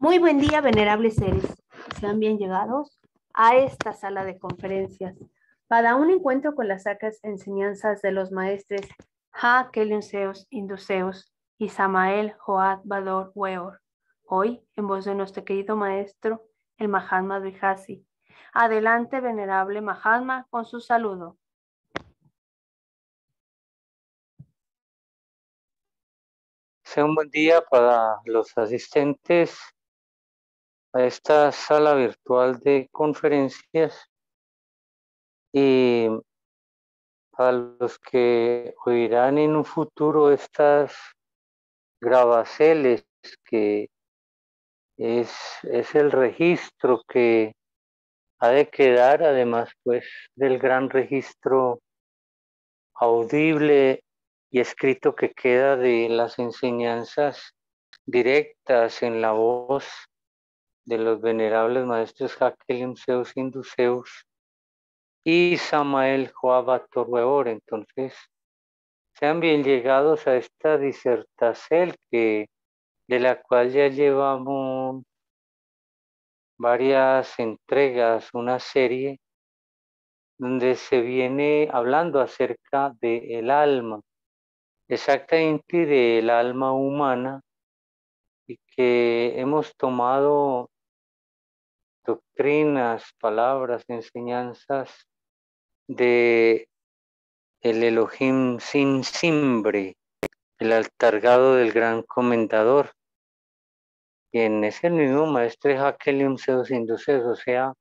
Muy buen día, venerables seres. Sean bien llegados a esta sala de conferencias para un encuentro con las sacras enseñanzas de los maestres Ha Kelinseos Induseos y Samael Joad Bador Weor. Hoy, en voz de nuestro querido maestro, el Mahatma Dvihasi. Adelante, venerable Mahatma, con su saludo. Sea un buen día para los asistentes a esta sala virtual de conferencias y para los que oirán en un futuro estas grabaceles, que es el registro que ha de quedar, además pues del gran registro audible y escrito que queda de las enseñanzas directas en la voz de los venerables maestros Hakelim Zeus Induseus y Samael Joab Torweor. Entonces, sean bien llegados a esta disertación de la cual ya llevamos varias entregas, una serie donde se viene hablando acerca del alma, exactamente del alma humana, y que hemos tomado doctrinas, palabras, enseñanzas de el Elohim sin simbre, el altargado del gran comendador, quien es el mismo maestro Hakelium Zeus Induces, o sea,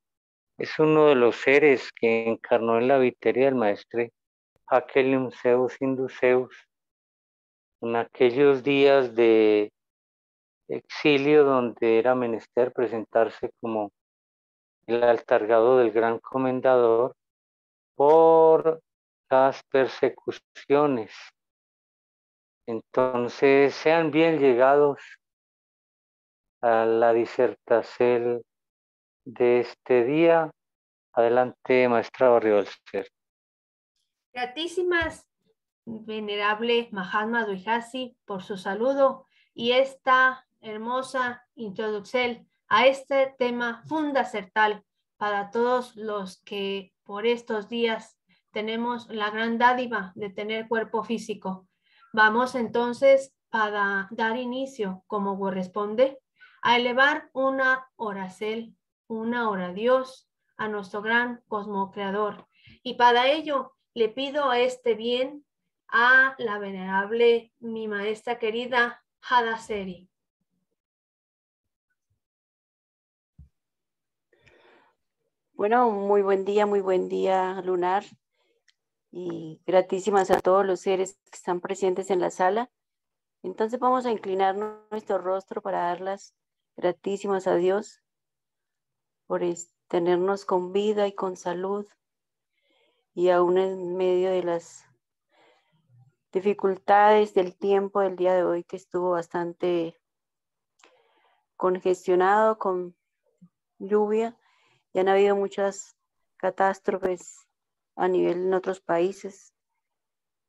es uno de los seres que encarnó en la viteria del maestro Hakelium Zeus Induceus en aquellos días de exilio donde era menester presentarse como el altargado del gran comendador por las persecuciones. Entonces, sean bien llegados a la disertación de este día. Adelante, maestra Barriolcer. Gratísimas, venerable Mahatma Dvihasi, por su saludo y esta hermosa introducción a este tema fundacertal para todos los que por estos días tenemos la gran dádiva de tener cuerpo físico. Vamos entonces, para dar inicio como corresponde, a elevar una oración, una hora a Dios, a nuestro gran cosmocreador. Y para ello le pido a este bien a la venerable, mi maestra querida, Hada Seri. Bueno, muy buen día, Lunar, y gratísimas a todos los seres que están presentes en la sala. Entonces vamos a inclinar nuestro rostro para dar las gratísimas a Dios por tenernos con vida y con salud, y aún en medio de las dificultades del tiempo del día de hoy, que estuvo bastante congestionado con lluvia, y han habido muchas catástrofes a nivel en otros países.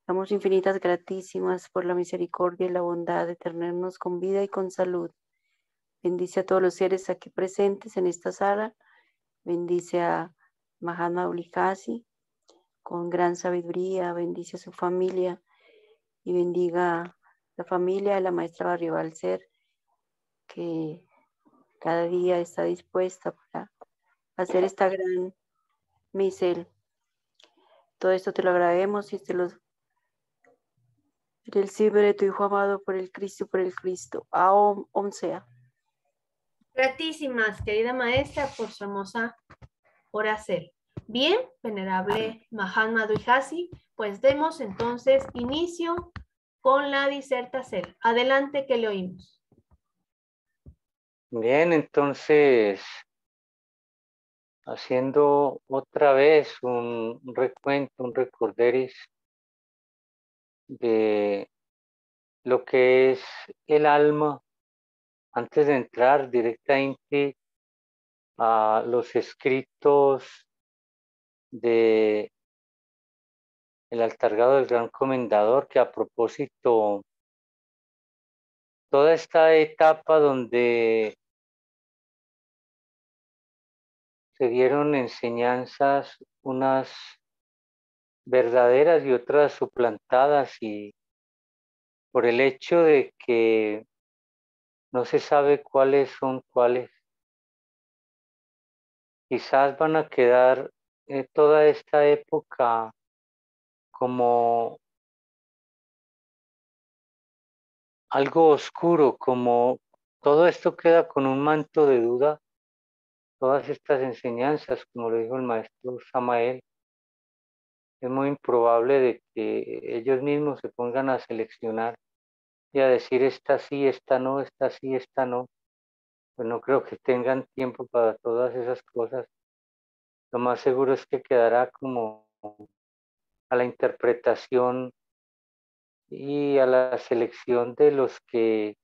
Damos infinitas gratísimas por la misericordia y la bondad de tenernos con vida y con salud. Bendice a todos los seres aquí presentes en esta sala. Bendice a Mahatma Dvihasi con gran sabiduría. Bendice a su familia y bendiga la familia de la maestra Barriolcer, que cada día está dispuesta para hacer esta gran misel. Todo esto te lo agradecemos y te lo el cibre de tu Hijo amado, por el Cristo. Om sea. Gratísimas, querida maestra, por su hermosa oración. Bien, venerable Mahatma Dvihasi, pues demos entonces inicio con la disertación. Adelante, que le oímos. Bien, entonces, haciendo otra vez un recuento, un recorderis de lo que es el alma, antes de entrar directamente a los escritos de el altargado del gran comendador, que a propósito, toda esta etapa donde se dieron enseñanzas, unas verdaderas y otras suplantadas, y por el hecho de que no se sabe cuáles son cuáles, quizás van a quedar toda esta época como algo oscuro, como todo esto queda con un manto de duda, todas estas enseñanzas, como lo dijo el maestro Samael, es muy improbable de que ellos mismos se pongan a seleccionar y a decir esta sí, esta no, esta sí, esta no. Pues no creo que tengan tiempo para todas esas cosas. Lo más seguro es que quedará como a la interpretación y a la selección de los que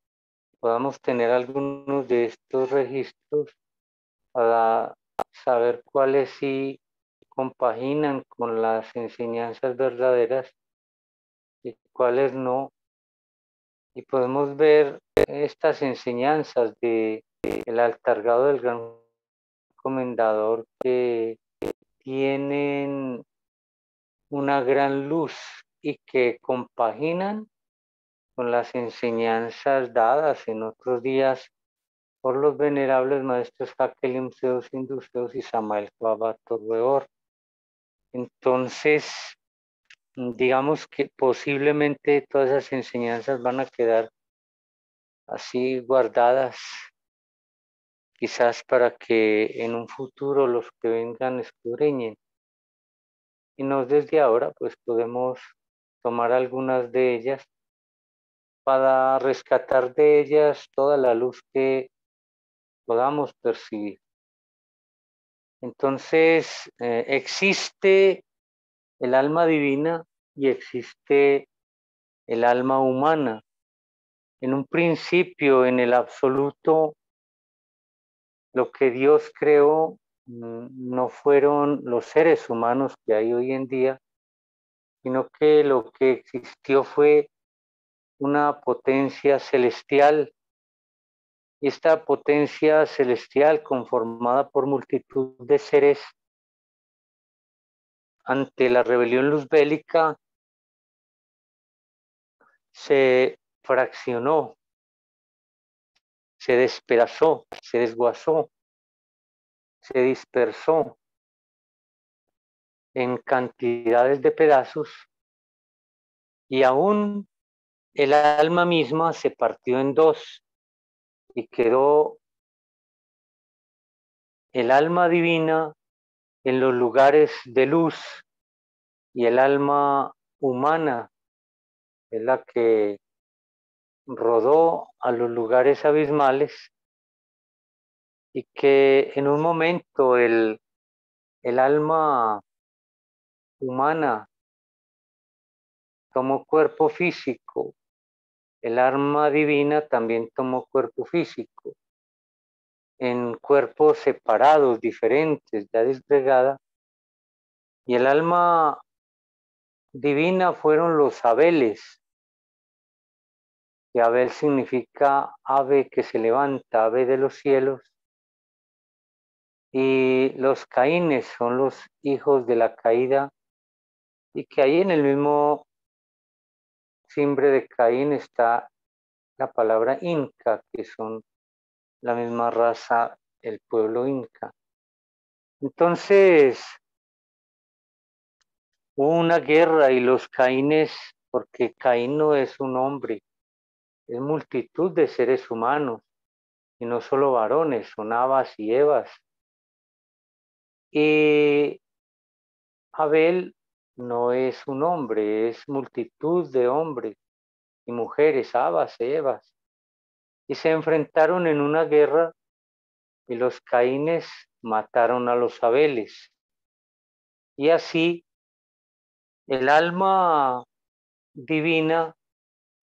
podamos tener algunos de estos registros para saber cuáles sí compaginan con las enseñanzas verdaderas y cuáles no. Y podemos ver estas enseñanzas de el altargado del gran comendador que tienen una gran luz y que compaginan con las enseñanzas dadas en otros días por los venerables maestros Jacqueline Zeus Induceus y Samael Torreor. Entonces, digamos que posiblemente todas esas enseñanzas van a quedar así guardadas, quizás para que en un futuro los que vengan escudriñen. Y nos desde ahora pues podemos tomar algunas de ellas para rescatar de ellas toda la luz que podamos percibir. Entonces, existe el alma divina y existe el alma humana. En un principio, en el absoluto, lo que Dios creó no fueron los seres humanos que hay hoy en día, sino que lo que existió fue una potencia celestial. Y esta potencia celestial, conformada por multitud de seres, ante la rebelión luzbélica, se fraccionó, se despedazó, se desguazó, se dispersó en cantidades de pedazos, y aún el alma misma se partió en dos y quedó el alma divina en los lugares de luz y el alma humana es la que rodó a los lugares abismales, y que en un momento el alma humana tomó cuerpo físico, el alma divina también tomó cuerpo físico, en cuerpos separados, diferentes, ya disgregada, y el alma divina fueron los Abeles, que Abel significa ave que se levanta, ave de los cielos, y los Caínes son los hijos de la caída, y que ahí en el mismo timbre de Caín está la palabra inca, que son la misma raza, el pueblo inca. Entonces, hubo una guerra y los Caínes, porque Caín no es un hombre, es multitud de seres humanos, y no solo varones, son Abas y Evas. Y Abel no es un hombre, es multitud de hombres y mujeres, Abas y Evas. Y se enfrentaron en una guerra y los Caínes mataron a los Abeles. Y así el alma divina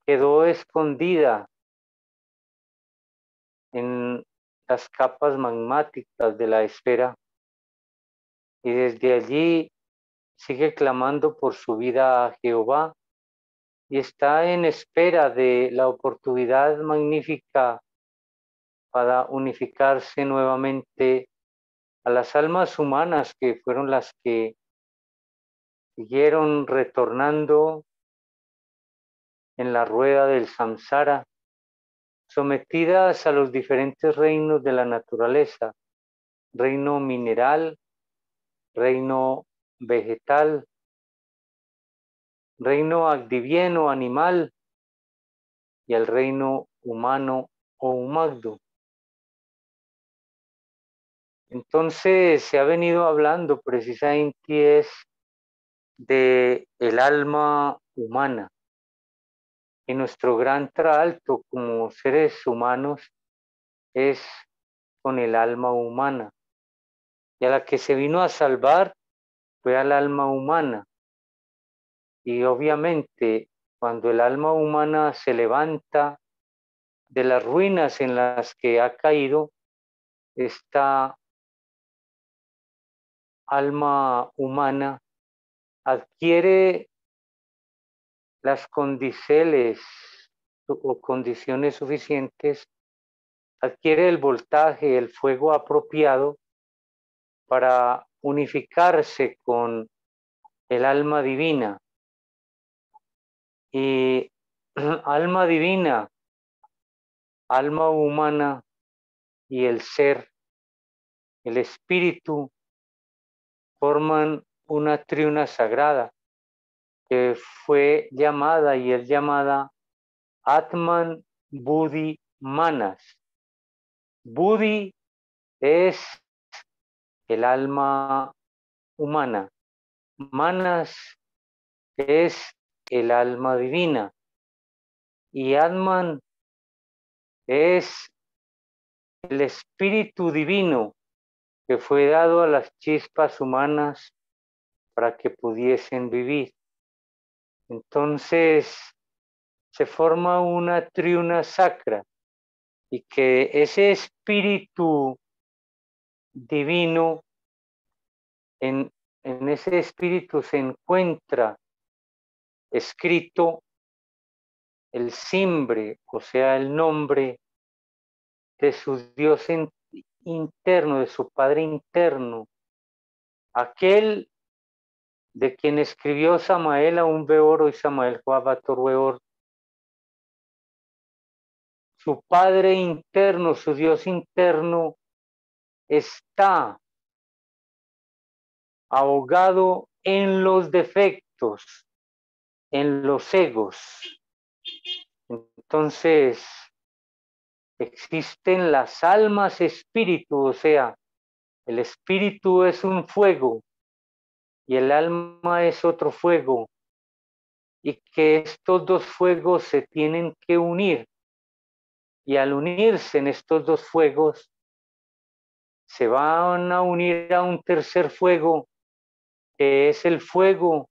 quedó escondida en las capas magmáticas de la esfera, y desde allí sigue clamando por su vida a Jehová y está en espera de la oportunidad magnífica para unificarse nuevamente a las almas humanas que fueron las que siguieron retornando en la rueda del samsara, sometidas a los diferentes reinos de la naturaleza, reino mineral, reino vegetal, reino activieno animal y al reino humano o humagdo. Entonces se ha venido hablando precisamente de el alma humana. Y nuestro gran trato como seres humanos es con el alma humana. Y a la que se vino a salvar fue al alma humana. Y obviamente cuando el alma humana se levanta de las ruinas en las que ha caído, esta alma humana adquiere las condiciones o condiciones suficientes, adquiere el voltaje, el fuego apropiado para unificarse con el alma divina. Y alma divina, alma humana y el ser, el espíritu, forman una triuna sagrada que fue llamada y es llamada Atman Buddhi Manas. Buddhi es el alma humana, Manas es el alma divina y Atman es el espíritu divino que fue dado a las chispas humanas para que pudiesen vivir. Entonces se forma una triuna sacra y que ese espíritu divino, en ese espíritu se encuentra escrito el simbre, o sea, el nombre de su Dios interno, de su Padre interno, aquel de quien escribió Samael aún Beoro y Samael Joabator Weor. Su Padre interno, su Dios interno, está ahogado en los defectos, en los egos. Entonces, existen las almas espíritu, o sea, el espíritu es un fuego y el alma es otro fuego, y que estos dos fuegos se tienen que unir, y al unirse en estos dos fuegos, se van a unir a un tercer fuego, que es el fuego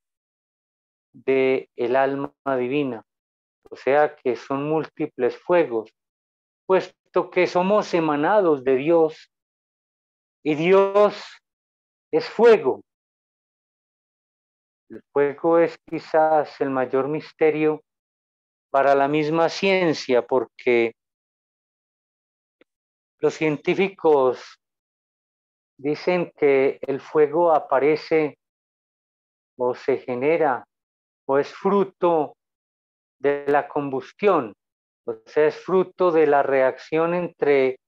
del alma divina, o sea que son múltiples fuegos, puesto que somos emanados de Dios, y Dios es fuego. El fuego es quizás el mayor misterio para la misma ciencia, porque los científicos dicen que el fuego aparece o se genera o es fruto de la combustión, o sea, es fruto de la reacción entre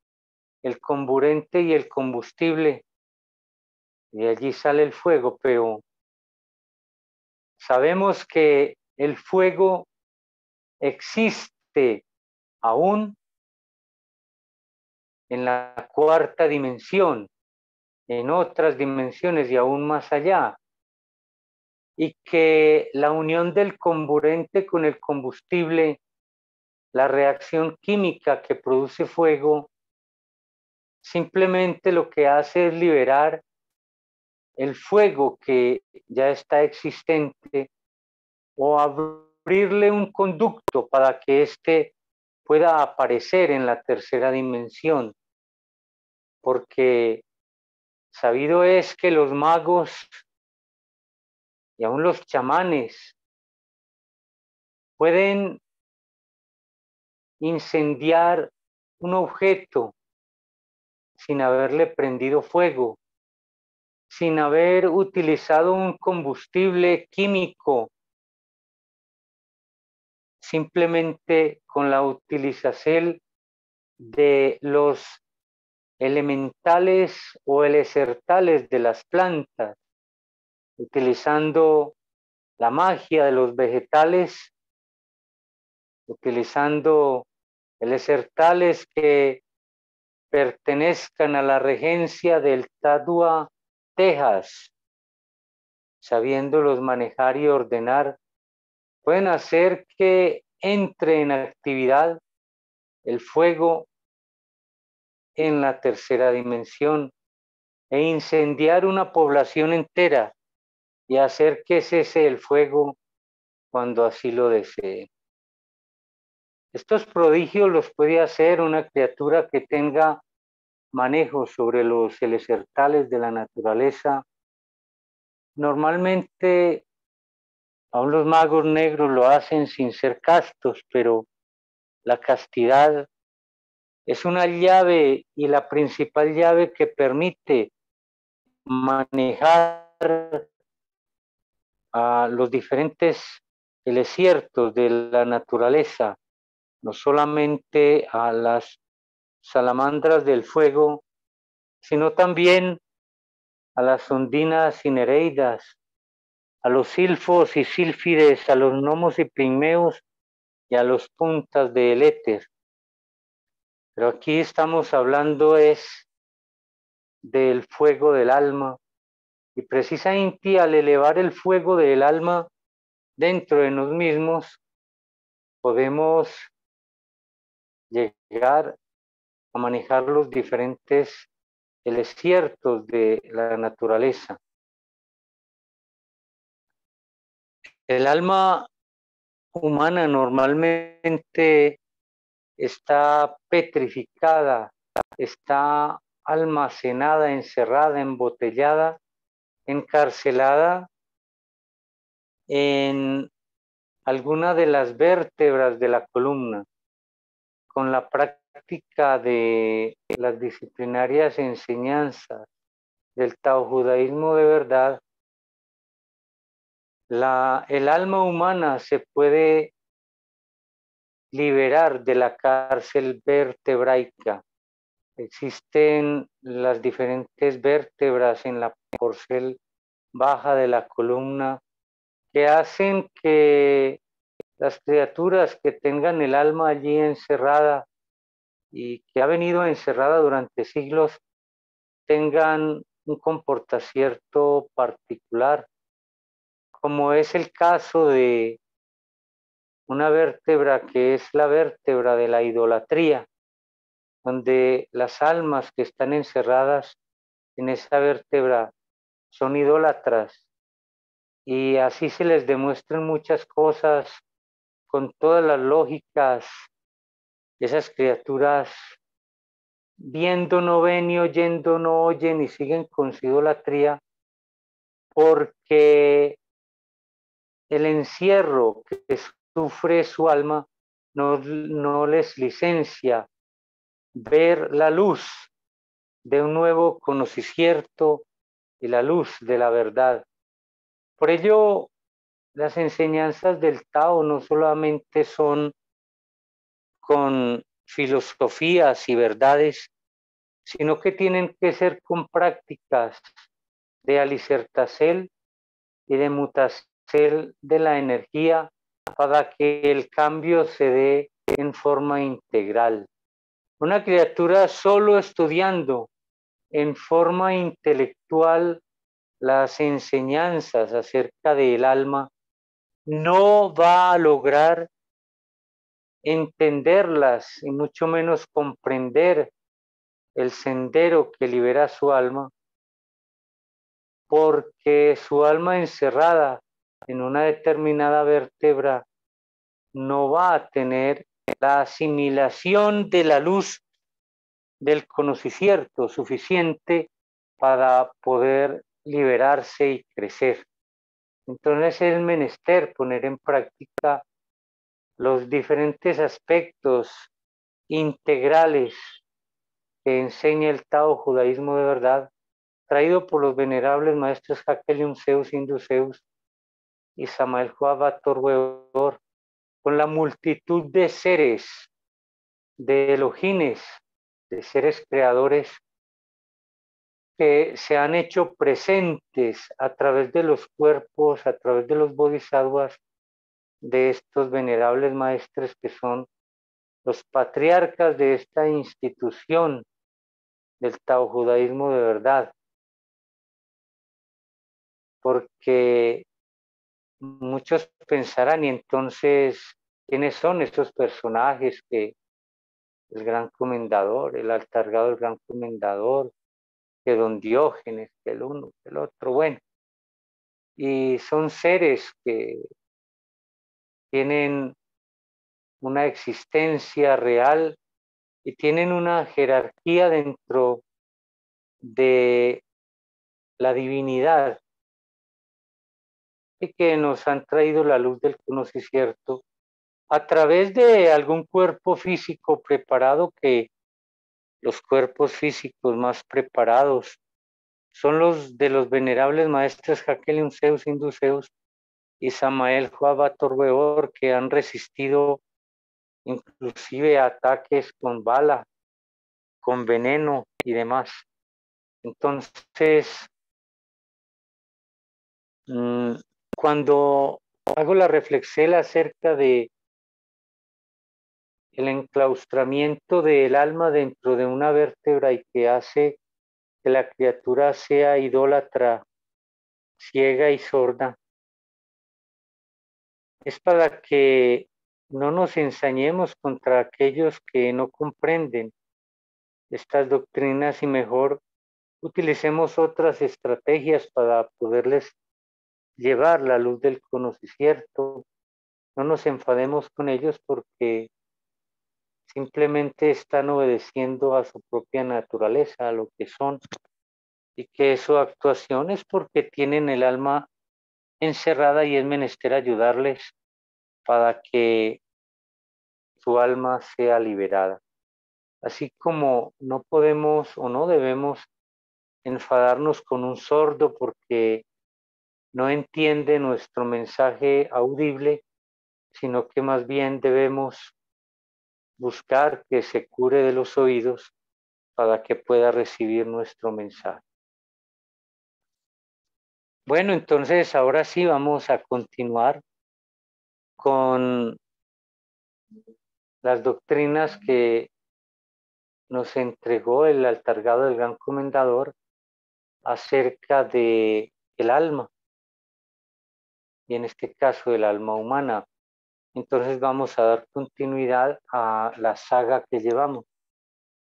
el comburente y el combustible, y allí sale el fuego, pero sabemos que el fuego existe aún en la cuarta dimensión, en otras dimensiones y aún más allá, y que la unión del comburente con el combustible, la reacción química que produce fuego, simplemente lo que hace es liberar el fuego que ya está existente o abrirle un conducto para que éste pueda aparecer en la tercera dimensión, porque sabido es que los magos y aún los chamanes pueden incendiar un objeto sin haberle prendido fuego, sin haber utilizado un combustible químico, simplemente con la utilización de los elementales o elesertales de las plantas, utilizando la magia de los vegetales, utilizando elesertales que pertenezcan a la regencia del Tadua Texas, sabiéndolos manejar y ordenar, pueden hacer que entre en actividad el fuego en la tercera dimensión e incendiar una población entera y hacer que cese el fuego cuando así lo desee. Estos prodigios los puede hacer una criatura que tenga manejo sobre los elesertales de la naturaleza. Normalmente, aún los magos negros lo hacen sin ser castos, pero la castidad es una llave y la principal llave que permite manejar a los diferentes desiertos de la naturaleza, no solamente a las salamandras del fuego, sino también a las ondinas y nereidas, a los silfos y sílfides, a los gnomos y pigmeos y a los puntas del éter. Pero aquí estamos hablando es del fuego del alma, y precisamente al elevar el fuego del alma dentro de nosotros mismos, podemos llegar a manejar los diferentes desiertos de la naturaleza. El alma humana normalmente está petrificada, está almacenada, encerrada, embotellada, encarcelada en alguna de las vértebras de la columna. Con la práctica de las disciplinarias enseñanzas del taojudaísmo de verdad, el alma humana se puede liberar de la cárcel vertebraica. Existen las diferentes vértebras en la porción baja de la columna que hacen que las criaturas que tengan el alma allí encerrada y que ha venido encerrada durante siglos tengan un comportamiento particular, como es el caso de una vértebra que es la vértebra de la idolatría, donde las almas que están encerradas en esa vértebra son idólatras y así se les demuestran muchas cosas con todas las lógicas. Esas criaturas viendo no ven y oyendo no oyen y siguen con su idolatría porque el encierro que sufre su alma no les licencia ver la luz de un nuevo conocimiento y la luz de la verdad. Por ello, las enseñanzas del Tao no solamente son con filosofías y verdades, sino que tienen que ser con prácticas de alicertacel y de mutacel de la energía para que el cambio se dé en forma integral. Una criatura solo estudiando en forma intelectual las enseñanzas acerca del alma no va a lograr entenderlas y mucho menos comprender el sendero que libera su alma, porque su alma encerrada en una determinada vértebra no va a tener la asimilación de la luz del conocimiento suficiente para poder liberarse y crecer. Entonces es menester poner en práctica los diferentes aspectos integrales que enseña el Tao judaísmo de verdad traído por los venerables maestros Jacquelium Zeus, Induceus y Samael Joabator Weor, con la multitud de seres, de Elohines, de seres creadores que se han hecho presentes a través de los cuerpos, a través de los bodhisattvas de estos venerables maestros que son los patriarcas de esta institución del taojudaísmo de verdad. Porque muchos pensarán, y entonces, ¿quiénes son esos personajes que el gran comendador, el altargado del gran comendador, que don Diógenes, que el uno, que el otro? Bueno, y son seres que tienen una existencia real y tienen una jerarquía dentro de la divinidad y que nos han traído la luz del conocimiento a través de algún cuerpo físico preparado, que los cuerpos físicos más preparados son los de los venerables maestros Jacquelium Zeus, Induceus y Samael Joabator Weor, que han resistido inclusive ataques con bala, con veneno y demás. Entonces, cuando hago la reflexión acerca de el enclaustramiento del alma dentro de una vértebra y que hace que la criatura sea idólatra, ciega y sorda, es para que no nos ensañemos contra aquellos que no comprenden estas doctrinas y mejor utilicemos otras estrategias para poderles llevar la luz del conocimiento. No nos enfademos con ellos porque simplemente están obedeciendo a su propia naturaleza, a lo que son, y que su actuación es porque tienen el alma encerrada y es menester ayudarles para que su alma sea liberada. Así como no podemos o no debemos enfadarnos con un sordo porque no entiende nuestro mensaje audible, sino que más bien debemos buscar que se cure de los oídos para que pueda recibir nuestro mensaje. Bueno, entonces ahora sí vamos a continuar con las doctrinas que nos entregó el altargado del gran comendador acerca de el alma, y en este caso el alma humana. Entonces vamos a dar continuidad a la saga que llevamos.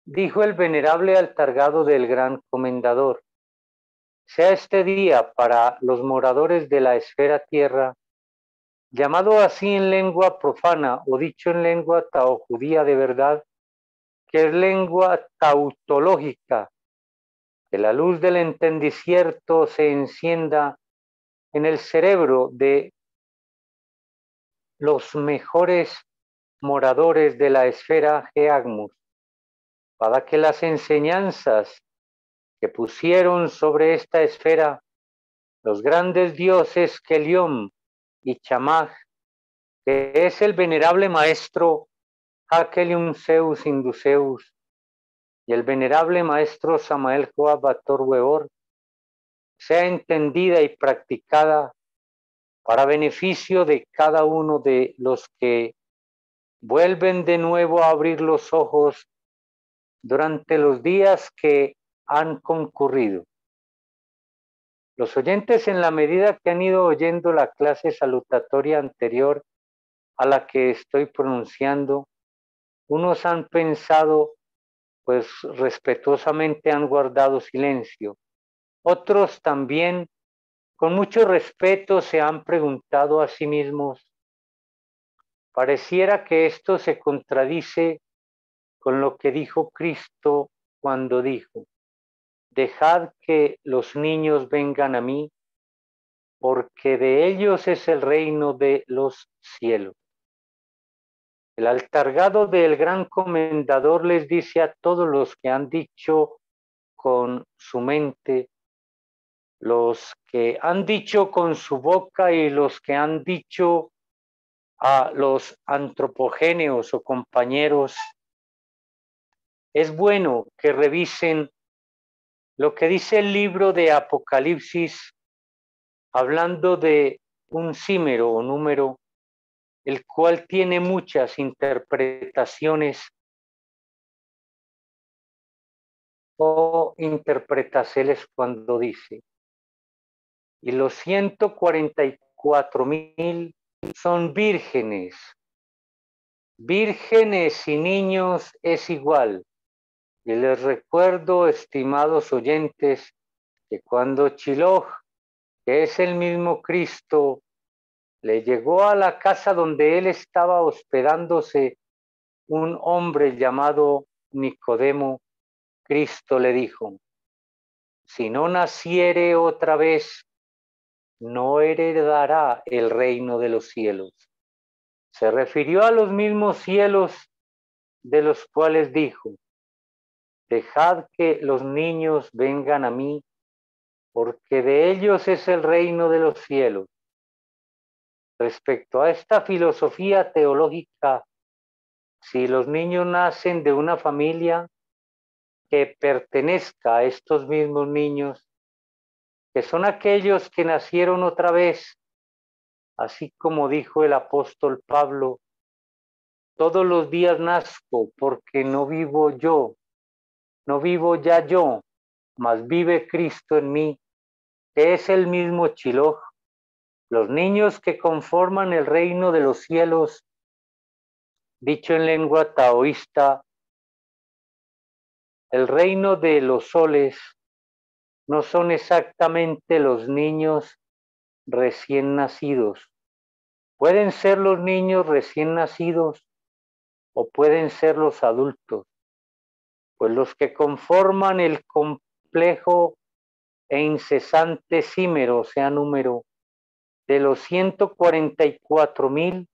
Dijo el venerable altargado del gran comendador: sea este día para los moradores de la esfera tierra, llamado así en lengua profana o dicho en lengua taojudía de verdad, que es lengua tautológica, que la luz del entendicierto se encienda en el cerebro de los mejores moradores de la esfera Geagmus, para que las enseñanzas que pusieron sobre esta esfera los grandes dioses Keliom y Chamaj, que es el venerable maestro Jacquelium Zeus Induceus y el venerable maestro Samael Joabator Weor, sea entendida y practicada para beneficio de cada uno de los que vuelven de nuevo a abrir los ojos durante los días que han concurrido. Los oyentes, en la medida que han ido oyendo la clase salutatoria anterior a la que estoy pronunciando, unos han pensado, pues respetuosamente han guardado silencio. Otros también, con mucho respeto, se han preguntado a sí mismos: pareciera que esto se contradice con lo que dijo Cristo cuando dijo: dejad que los niños vengan a mí, porque de ellos es el reino de los cielos. El altargado del gran comendador les dice a todos los que han dicho con su mente: los que han dicho con su boca y los que han dicho a los antropogéneos o compañeros, es bueno que revisen lo que dice el libro de Apocalipsis, hablando de un símero o número, el cual tiene muchas interpretaciones o interpretaciones cuando dice, y los 144,000 son vírgenes. Vírgenes y niños es igual. Y les recuerdo, estimados oyentes, que cuando Shiloh, que es el mismo Cristo, le llegó a la casa donde él estaba hospedándose un hombre llamado Nicodemo, Cristo le dijo, si no naciere otra vez, no heredará el reino de los cielos. Se refirió a los mismos cielos de los cuales dijo, dejad que los niños vengan a mí, porque de ellos es el reino de los cielos. Respecto a esta filosofía teológica, si los niños nacen de una familia que pertenezca a estos mismos niños, que son aquellos que nacieron otra vez, así como dijo el apóstol Pablo, todos los días nazco porque no vivo yo, no vivo ya yo, mas vive Cristo en mí, que es el mismo Shiloh. Los niños que conforman el reino de los cielos, dicho en lengua taoísta, el reino de los soles, no son exactamente los niños recién nacidos. Pueden ser los niños recién nacidos o pueden ser los adultos, pues los que conforman el complejo e incesante símero, o sea, número de los 144,000,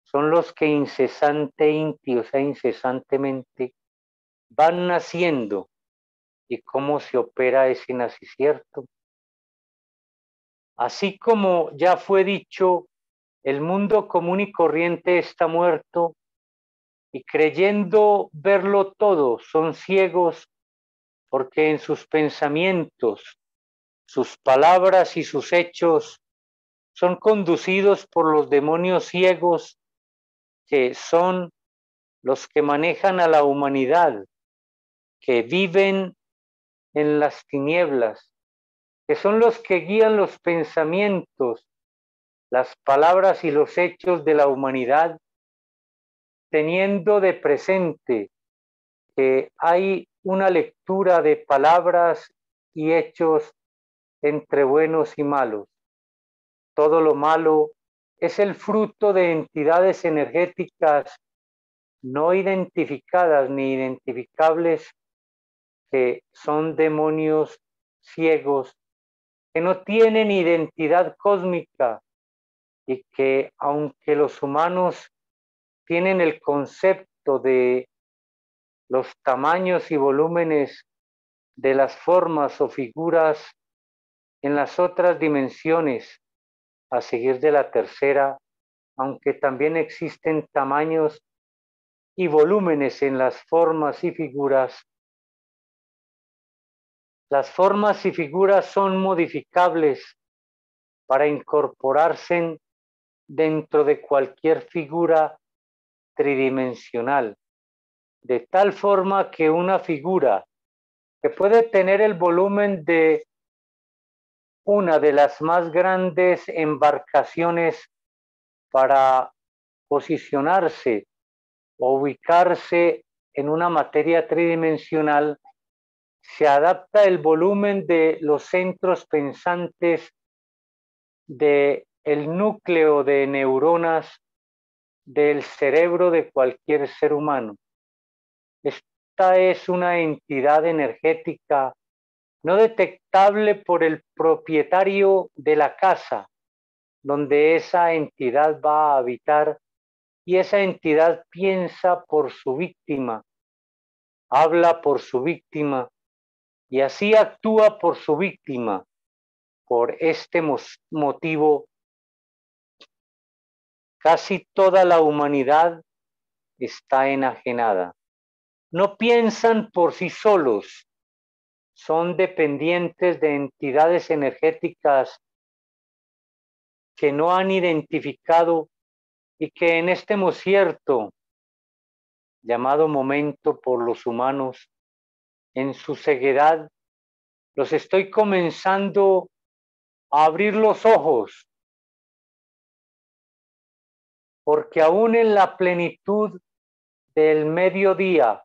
son los que incesantemente van naciendo. ¿Y cómo se opera ese nacimiento? Así como ya fue dicho, el mundo común y corriente está muerto y creyendo verlo todo son ciegos porque en sus pensamientos, sus palabras y sus hechos son conducidos por los demonios ciegos que son los que manejan a la humanidad, que viven en las tinieblas, que son los que guían los pensamientos, las palabras y los hechos de la humanidad, teniendo de presente que hay una lectura de palabras y hechos entre buenos y malos. Todo lo malo es el fruto de entidades energéticas no identificadas ni identificables, que son demonios ciegos, que no tienen identidad cósmica y que, aunque los humanos tienen el concepto de los tamaños y volúmenes de las formas o figuras en las otras dimensiones, a seguir de la tercera, aunque también existen tamaños y volúmenes en las formas y figuras. Las formas y figuras son modificables para incorporarse dentro de cualquier figura tridimensional, de tal forma que una figura que puede tener el volumen de una de las más grandes embarcaciones para posicionarse o ubicarse en una materia tridimensional, se adapta el volumen de los centros pensantes del núcleo de neuronas del cerebro de cualquier ser humano. Esta es una entidad energética no detectable por el propietario de la casa donde esa entidad va a habitar, y esa entidad piensa por su víctima, habla por su víctima y así actúa por su víctima. por este motivo, casi toda la humanidad está enajenada. No piensan por sí solos, son dependientes de entidades energéticas que no han identificado y que en este desierto llamado momento por los humanos, en su ceguedad, los estoy comenzando a abrir los ojos, porque aún en la plenitud del mediodía,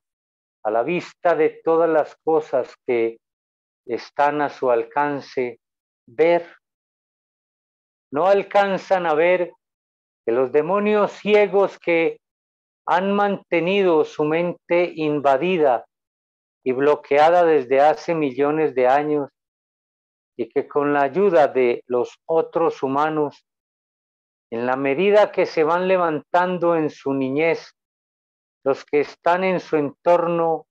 a la vista de todas las cosas que están a su alcance ver, no alcanzan a ver que los demonios ciegos que han mantenido su mente invadida y bloqueada desde hace millones de años, y que con la ayuda de los otros humanos, en la medida que se van levantando en su niñez, los que están en su entorno,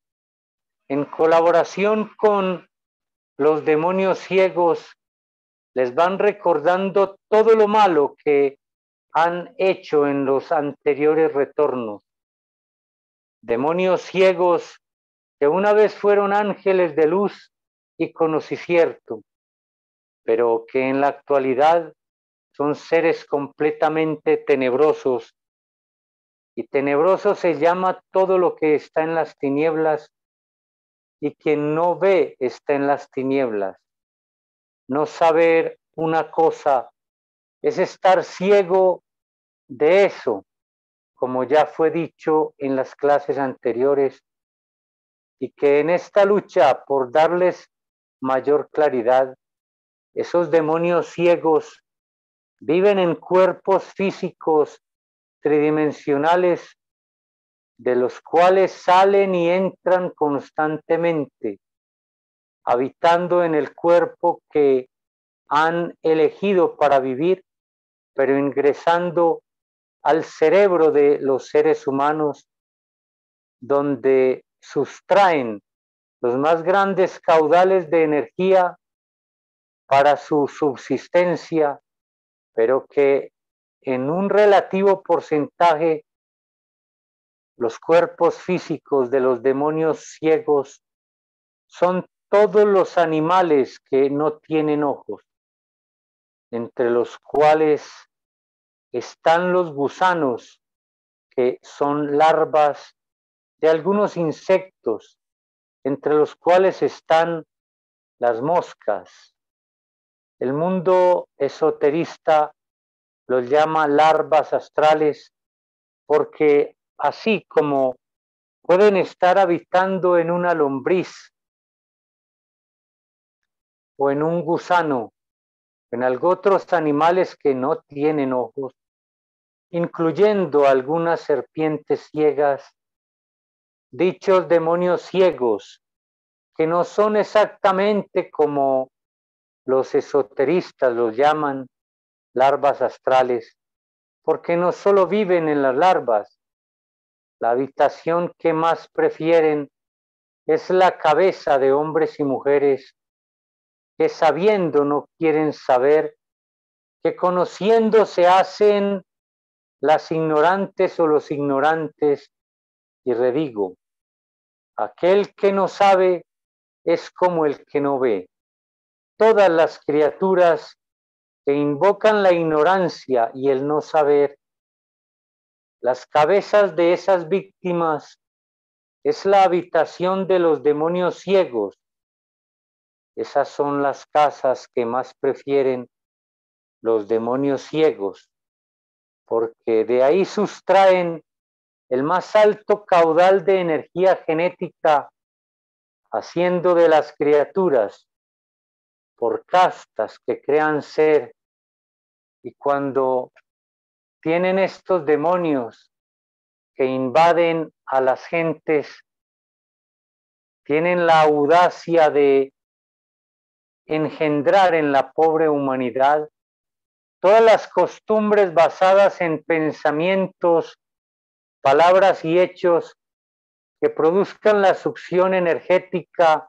en colaboración con los demonios ciegos, les van recordando todo lo malo que han hecho en los anteriores retornos. Demonios ciegos que una vez fueron ángeles de luz y conocimiento, pero que en la actualidad son seres completamente tenebrosos, y tenebroso se llama todo lo que está en las tinieblas, y quien no ve está en las tinieblas. No saber una cosa es estar ciego de eso, como ya fue dicho en las clases anteriores, y que en esta lucha por darles mayor claridad, esos demonios ciegos viven en cuerpos físicos tridimensionales, de los cuales salen y entran constantemente, habitando en el cuerpo que han elegido para vivir, pero ingresando al cerebro de los seres humanos, donde sustraen los más grandes caudales de energía para su subsistencia, pero que en un relativo porcentaje los cuerpos físicos de los demonios ciegos son todos los animales que no tienen ojos, entre los cuales están los gusanos, que son larvas de algunos insectos, entre los cuales están las moscas. El mundo esoterista los llama larvas astrales, porque así como pueden estar habitando en una lombriz o en un gusano, en otros animales que no tienen ojos, incluyendo algunas serpientes ciegas, dichos demonios ciegos, que no son exactamente como los esoteristas los llaman larvas astrales, porque no solo viven en las larvas, la habitación que más prefieren es la cabeza de hombres y mujeres que sabiendo no quieren saber, que conociendo se hacen las ignorantes o los ignorantes, y redigo, aquel que no sabe es como el que no ve. Todas las criaturas que invocan la ignorancia y el no saber, las cabezas de esas víctimas es la habitación de los demonios ciegos. Esas son las casas que más prefieren los demonios ciegos, porque de ahí sustraen el más alto caudal de energía genética, haciendo de las criaturas por castas que crean ser, y cuando tienen estos demonios que invaden a las gentes, tienen la audacia de engendrar en la pobre humanidad todas las costumbres basadas en pensamientos, palabras y hechos que produzcan la succión energética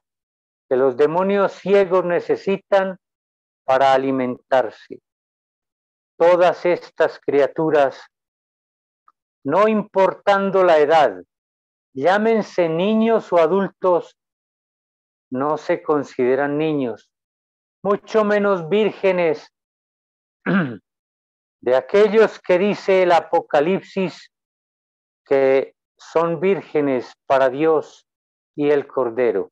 que los demonios ciegos necesitan para alimentarse. Todas estas criaturas, no importando la edad, llámense niños o adultos, no se consideran niños, mucho menos vírgenes, de aquellos que dice el Apocalipsis que son vírgenes para Dios y el Cordero.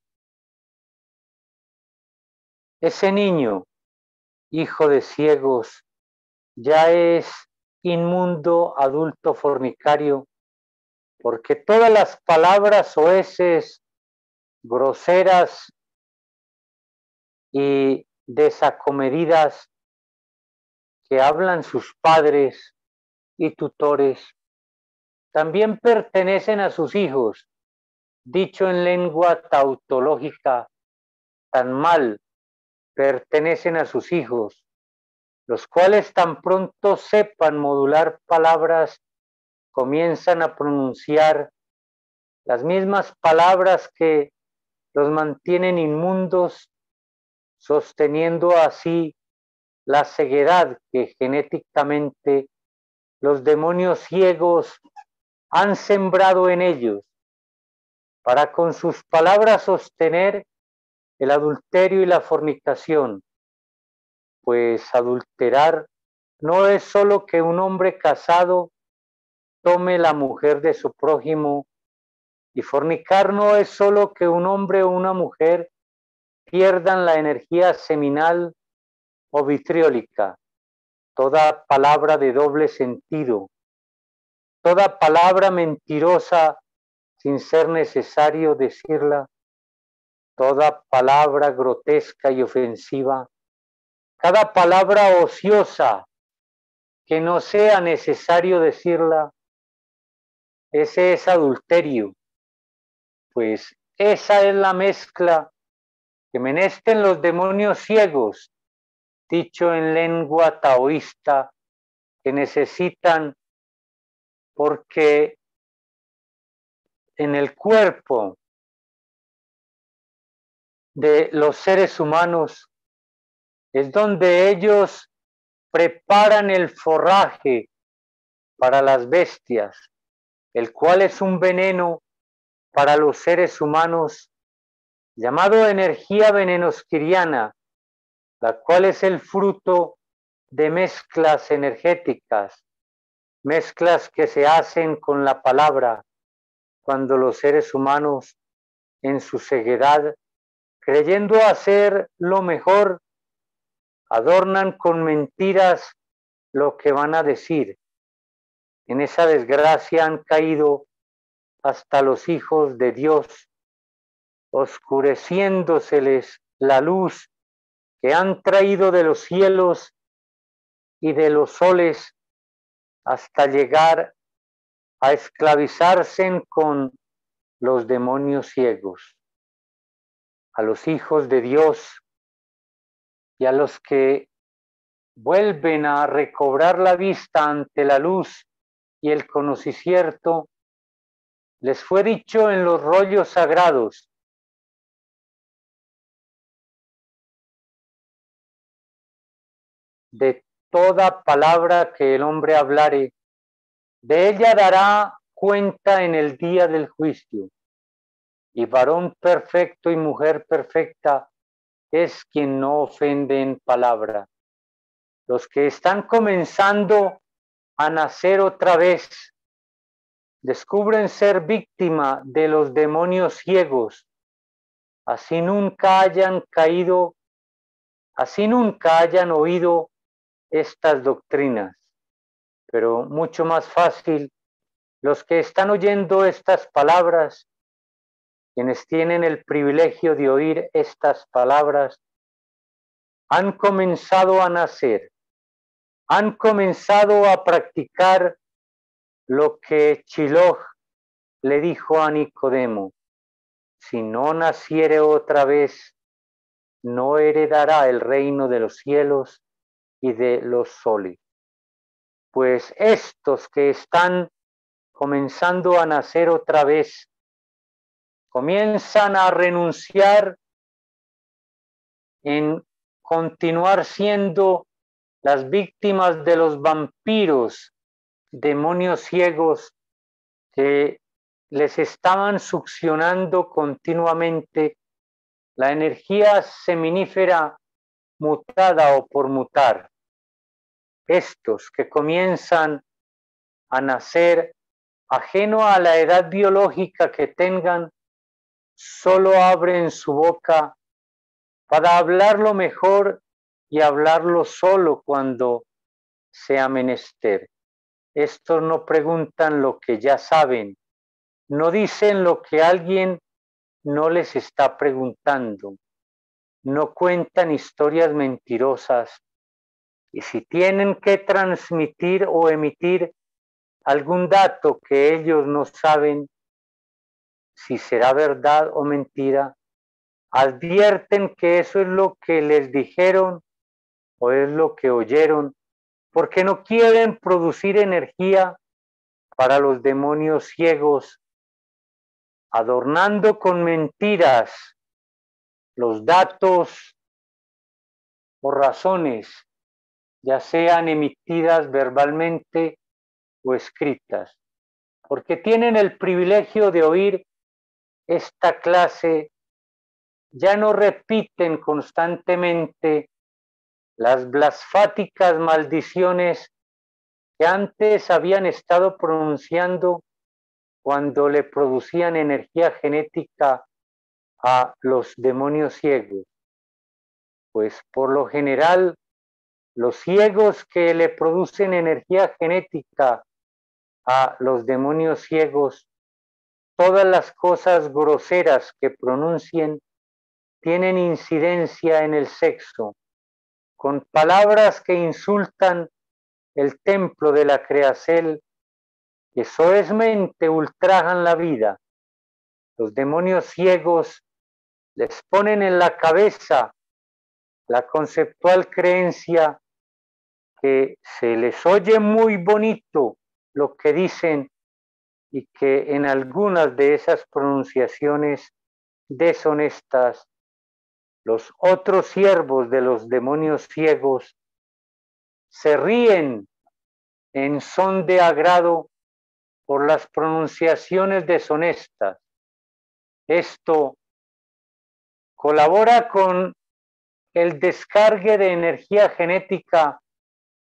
Ese niño, hijo de ciegos, ya es inmundo, adulto, fornicario, porque todas las palabras soeces, groseras y desacomedidas que hablan sus padres y tutores también pertenecen a sus hijos, dicho en lengua tautológica, tan mal pertenecen a sus hijos, los cuales tan pronto sepan modular palabras, comienzan a pronunciar las mismas palabras que los mantienen inmundos, sosteniendo así la ceguedad que genéticamente los demonios ciegos han sembrado en ellos, para con sus palabras sostener el adulterio y la fornicación, pues adulterar no es solo que un hombre casado tome la mujer de su prójimo, y fornicar no es solo que un hombre o una mujer pierdan la energía seminal o vitriólica. Toda palabra de doble sentido, toda palabra mentirosa sin ser necesario decirla, toda palabra grotesca y ofensiva, cada palabra ociosa que no sea necesario decirla, ese es adulterio, pues esa es la mezcla que menesten los demonios ciegos, dicho en lengua taoísta, que necesitan, porque en el cuerpo de los seres humanos es donde ellos preparan el forraje para las bestias, el cual es un veneno para los seres humanos, llamado energía venenosquiriana, la cual es el fruto de mezclas energéticas, mezclas que se hacen con la palabra, cuando los seres humanos, en su ceguedad, creyendo hacer lo mejor, adornan con mentiras lo que van a decir. En esa desgracia han caído hasta los hijos de Dios, oscureciéndoseles la luz que han traído de los cielos y de los soles, hasta llegar a esclavizarse con los demonios ciegos. A los hijos de Dios y a los que vuelven a recobrar la vista ante la luz y el conocimiento, les fue dicho en los rollos sagrados: de toda palabra que el hombre hablare, de ella dará cuenta en el día del juicio. Y varón perfecto y mujer perfecta es quien no ofende en palabra. Los que están comenzando a nacer otra vez descubren ser víctima de los demonios ciegos, así nunca hayan caído, así nunca hayan oído estas doctrinas. Pero mucho más fácil, los que están oyendo estas palabras, quienes tienen el privilegio de oír estas palabras, han comenzado a nacer, han comenzado a practicar lo que Shiloh le dijo a Nicodemo: si no naciere otra vez, no heredará el reino de los cielos y de los soles. Pues estos que están comenzando a nacer otra vez, comienzan a renunciar en continuar siendo las víctimas de los vampiros, demonios ciegos que les estaban succionando continuamente la energía seminífera mutada o por mutar. Estos que comienzan a nacer ajeno a la edad biológica que tengan, solo abren su boca para hablarlo mejor y hablarlo solo cuando sea menester. Estos no preguntan lo que ya saben, no dicen lo que alguien no les está preguntando, no cuentan historias mentirosas, y si tienen que transmitir o emitir algún dato que ellos no saben si será verdad o mentira, advierten que eso es lo que les dijeron o es lo que oyeron, porque no quieren producir energía para los demonios ciegos, adornando con mentiras los datos o razones, ya sean emitidas verbalmente o escritas, porque tienen el privilegio de oír esta clase, ya no repiten constantemente las blasfáticas maldiciones que antes habían estado pronunciando cuando le producían energía genética a los demonios ciegos. Pues por lo general, los ciegos que le producen energía genética a los demonios ciegos, todas las cosas groseras que pronuncien tienen incidencia en el sexo, con palabras que insultan el templo de la creacel, que soezmente ultrajan la vida. Los demonios ciegos les ponen en la cabeza la conceptual creencia que se les oye muy bonito lo que dicen y que en algunas de esas pronunciaciones deshonestas, los otros siervos de los demonios ciegos se ríen en son de agrado por las pronunciaciones deshonestas. Esto colabora con el descargue de energía genética,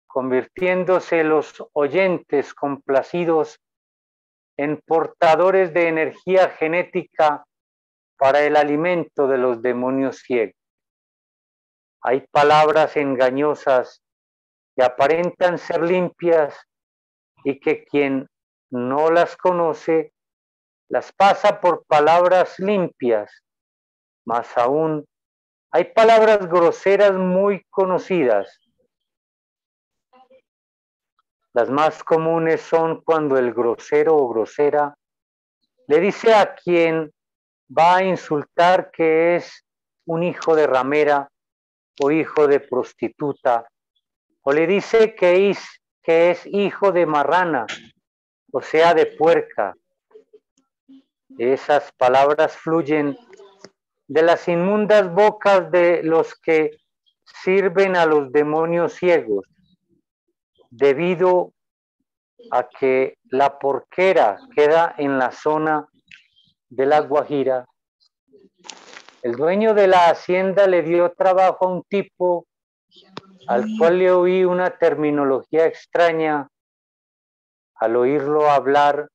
convirtiéndose los oyentes complacidos en portadores de energía genética para el alimento de los demonios ciegos. Hay palabras engañosas que aparentan ser limpias y que quien no las conoce las pasa por palabras limpias. Más aún, hay palabras groseras muy conocidas. Las más comunes son cuando el grosero o grosera le dice a quien va a insultar que es un hijo de ramera o hijo de prostituta, o le dice que es hijo de marrana, o sea, de puerca. Esas palabras fluyen de las inmundas bocas de los que sirven a los demonios ciegos, debido a que la porquera queda en la zona de La Guajira. El dueño de la hacienda le dio trabajo a un tipo al cual le oí una terminología extraña. Al oírlo hablar,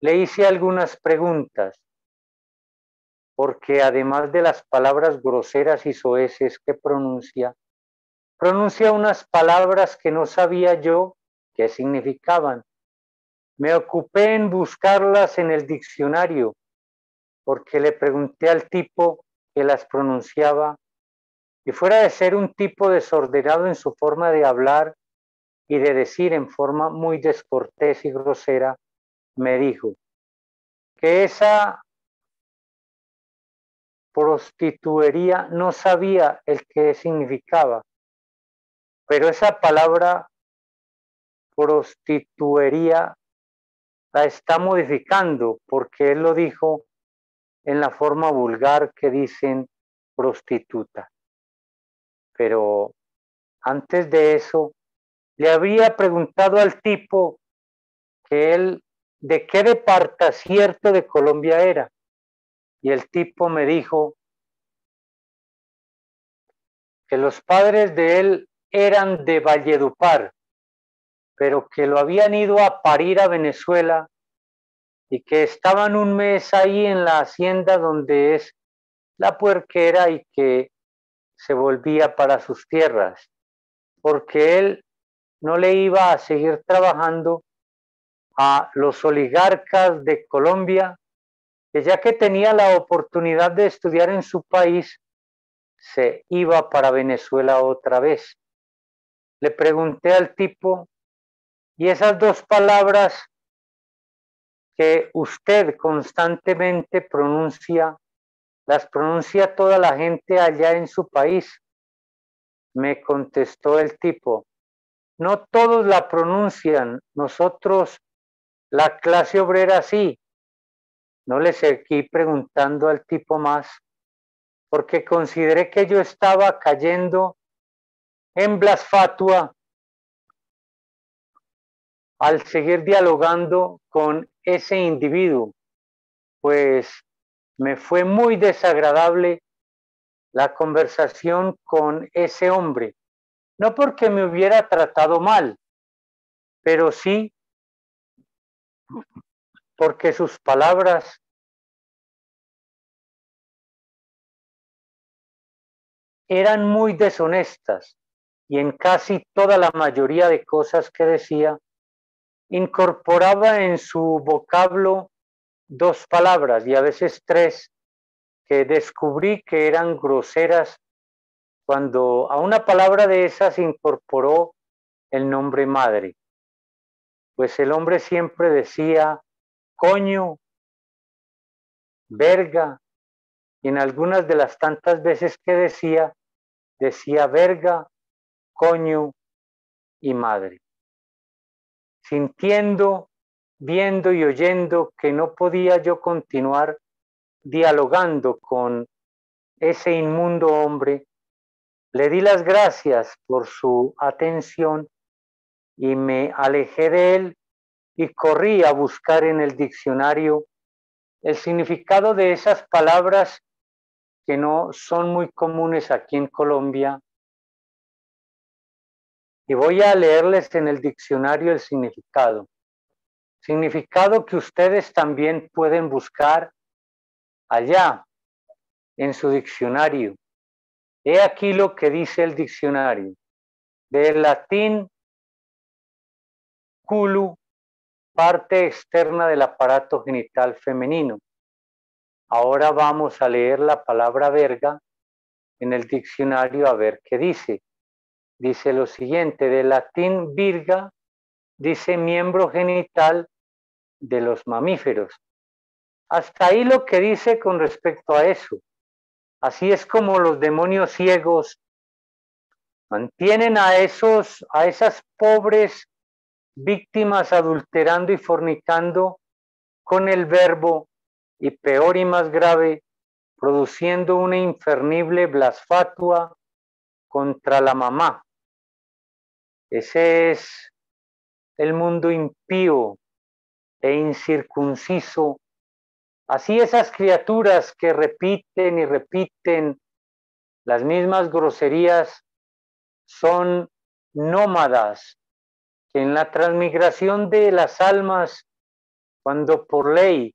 le hice algunas preguntas, porque además de las palabras groseras y soeces que pronuncia unas palabras que no sabía yo qué significaban. Me ocupé en buscarlas en el diccionario, porque le pregunté al tipo que las pronunciaba, y fuera de ser un tipo desordenado en su forma de hablar y de decir en forma muy descortés y grosera, me dijo que esa prostituería no sabía el qué significaba, pero esa palabra prostituería la está modificando porque él lo dijo en la forma vulgar que dicen prostituta. pero antes de eso le había preguntado al tipo que él de qué departamento de Colombia era, y el tipo me dijo que los padres de él eran de Valledupar, pero que lo habían ido a parir a Venezuela y que estaban un mes ahí en la hacienda donde es la puerquera y que se volvía para sus tierras, porque él no le iba a seguir trabajando a los oligarcas de Colombia, que ya que tenía la oportunidad de estudiar en su país, se iba para Venezuela otra vez. Le pregunté al tipo, ¿y esas dos palabras que usted constantemente pronuncia, las pronuncia toda la gente allá en su país? Me contestó el tipo, no todos la pronuncian, nosotros, la clase obrera sí. No le seguí preguntando al tipo más, porque consideré que yo estaba cayendo en blasfatua al seguir dialogando con ese individuo, pues me fue muy desagradable la conversación con ese hombre, no porque me hubiera tratado mal, pero sí porque sus palabras eran muy deshonestas y en casi toda la mayoría de cosas que decía, incorporaba en su vocablo dos palabras y a veces tres que descubrí que eran groseras cuando a una palabra de esas incorporó el nombre madre. Pues el hombre siempre decía coño, verga, y en algunas de las tantas veces que decía verga, coño y madre. Sintiendo, viendo y oyendo que no podía yo continuar dialogando con ese inmundo hombre, le di las gracias por su atención y me alejé de él y corrí a buscar en el diccionario el significado de esas palabras que no son muy comunes aquí en Colombia. Y voy a leerles en el diccionario el significado. Significado que ustedes también pueden buscar allá en su diccionario. He aquí lo que dice el diccionario. Del latín culu, parte externa del aparato genital femenino. Ahora vamos a leer la palabra verga en el diccionario a ver qué dice. Dice lo siguiente, del latín virga, dice miembro genital de los mamíferos. Hasta ahí lo que dice con respecto a eso. Así es como los demonios ciegos mantienen a esas pobres víctimas adulterando y fornicando con el verbo y peor y más grave, produciendo una infernible blasfatua contra la mamá. Ese es el mundo impío e incircunciso. Así esas criaturas que repiten y repiten las mismas groserías son nómadas, que en la transmigración de las almas, cuando por ley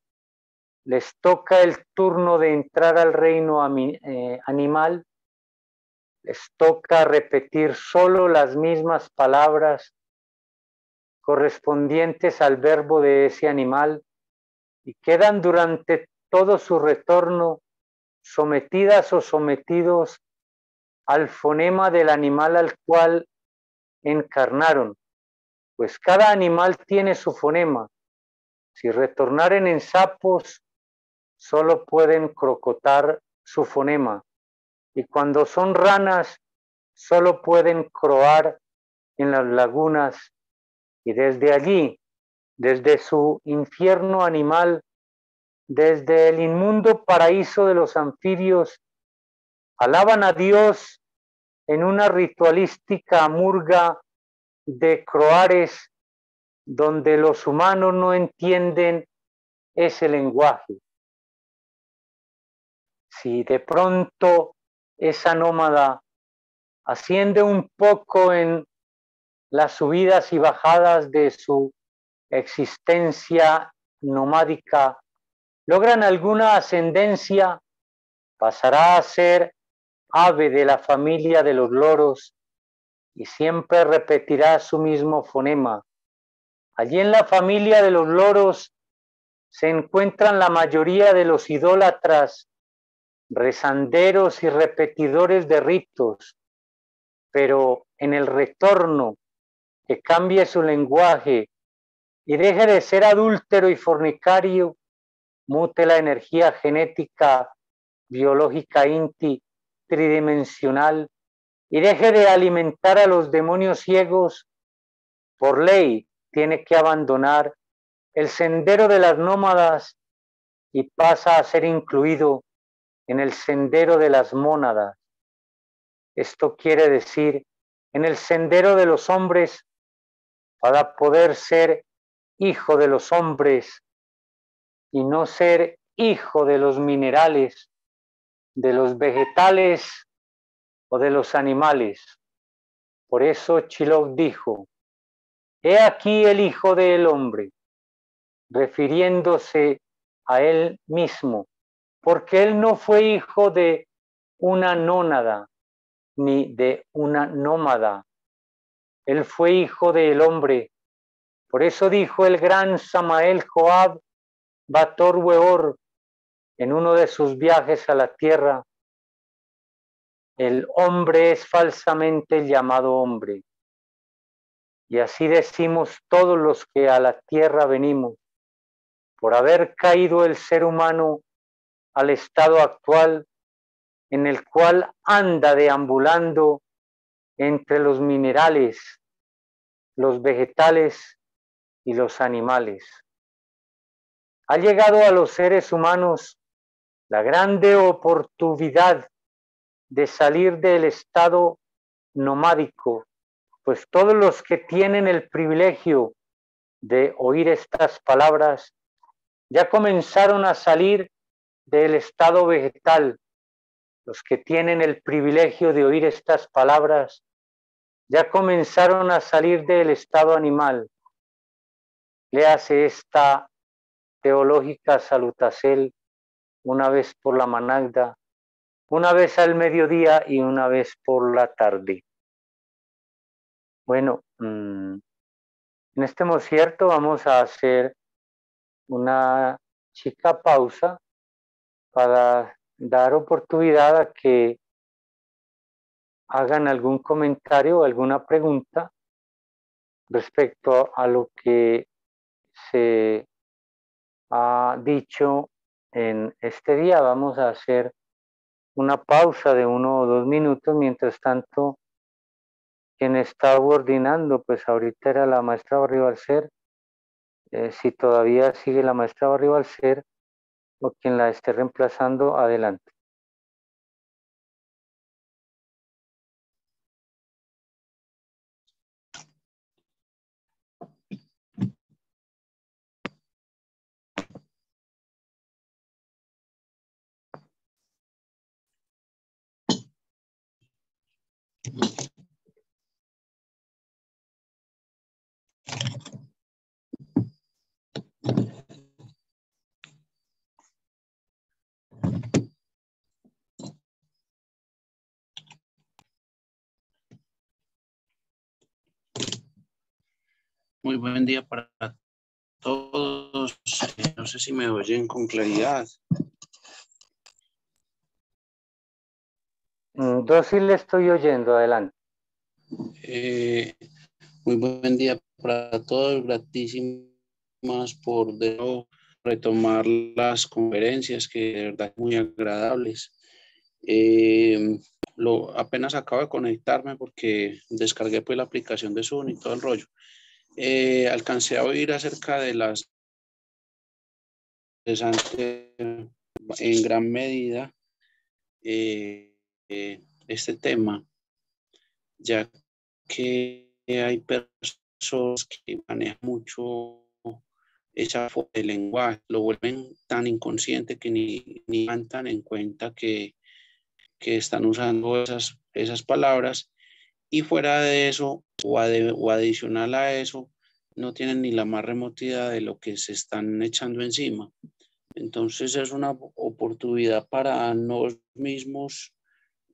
les toca el turno de entrar al reino animal, les toca repetir solo las mismas palabras correspondientes al verbo de ese animal y quedan durante todo su retorno sometidas o sometidos al fonema del animal al cual encarnaron, pues cada animal tiene su fonema. Si retornaren en sapos, solo pueden crocotar su fonema, y cuando son ranas, solo pueden croar en las lagunas, y desde allí, desde su infierno animal, desde el inmundo paraíso de los anfibios, alaban a Dios en una ritualística murga de croares donde los humanos no entienden ese lenguaje. Si de pronto esa nómada asciende un poco en las subidas y bajadas de su existencia nomádica, logran alguna ascendencia, pasará a ser ave de la familia de los loros y siempre repetirá su mismo fonema. Allí en la familia de los loros se encuentran la mayoría de los idólatras, rezanderos y repetidores de ritos, pero en el retorno que cambie su lenguaje y deje de ser adúltero y fornicario, mute la energía genética, biológica, inti, tridimensional, y deje de alimentar a los demonios ciegos, por ley tiene que abandonar el sendero de las nómadas y pasa a ser incluido en el sendero de las mónadas. Esto quiere decir en el sendero de los hombres para poder ser hijo de los hombres y no ser hijo de los minerales, de los vegetales o de los animales. Por eso Chilok dijo, he aquí el Hijo del Hombre, refiriéndose a él mismo, porque él no fue hijo de una nónada ni de una nómada, él fue hijo del hombre. Por eso dijo el gran Samael Joab Bator Weor en uno de sus viajes a la tierra, el hombre es falsamente llamado hombre. Y así decimos todos los que a la tierra venimos, por haber caído el ser humano al estado actual en el cual anda deambulando entre los minerales, los vegetales y los animales. Ha llegado a los seres humanos la grande oportunidad de salir del estado nomádico, pues todos los que tienen el privilegio de oír estas palabras ya comenzaron a salir del estado vegetal. Los que tienen el privilegio de oír estas palabras ya comenzaron a salir del estado animal. Léase esta teológica salutacel una vez por la managda, una vez al mediodía y una vez por la tarde. Bueno, en este concierto vamos a hacer una chica pausa para dar oportunidad a que hagan algún comentario o alguna pregunta respecto a lo que se ha dicho en este día. Vamos a hacer una pausa de 1 o 2 minutos. Mientras tanto, quien está coordinando, pues ahorita era la maestra Barribalcer. Si todavía sigue la maestra Barribalcer o quien la esté reemplazando, adelante. Muy buen día para todos. No sé si me oyen con claridad. Yo sí le estoy oyendo, adelante. Muy buen día para todos. Gratísimas por de nuevo retomar las conferencias, que de verdad muy agradables. Apenas acabo de conectarme porque descargué pues la aplicación de Zoom y todo el rollo. Alcancé a oír acerca de las en gran medida este tema. ya que hay personas que manejan mucho esa forma de lenguaje, lo vuelven tan inconsciente que ni dan tan en cuenta que están usando esas palabras, y fuera de eso o adicional a eso, no tienen ni la más remota idea de lo que se están echando encima. Entonces es una oportunidad para nosotros mismos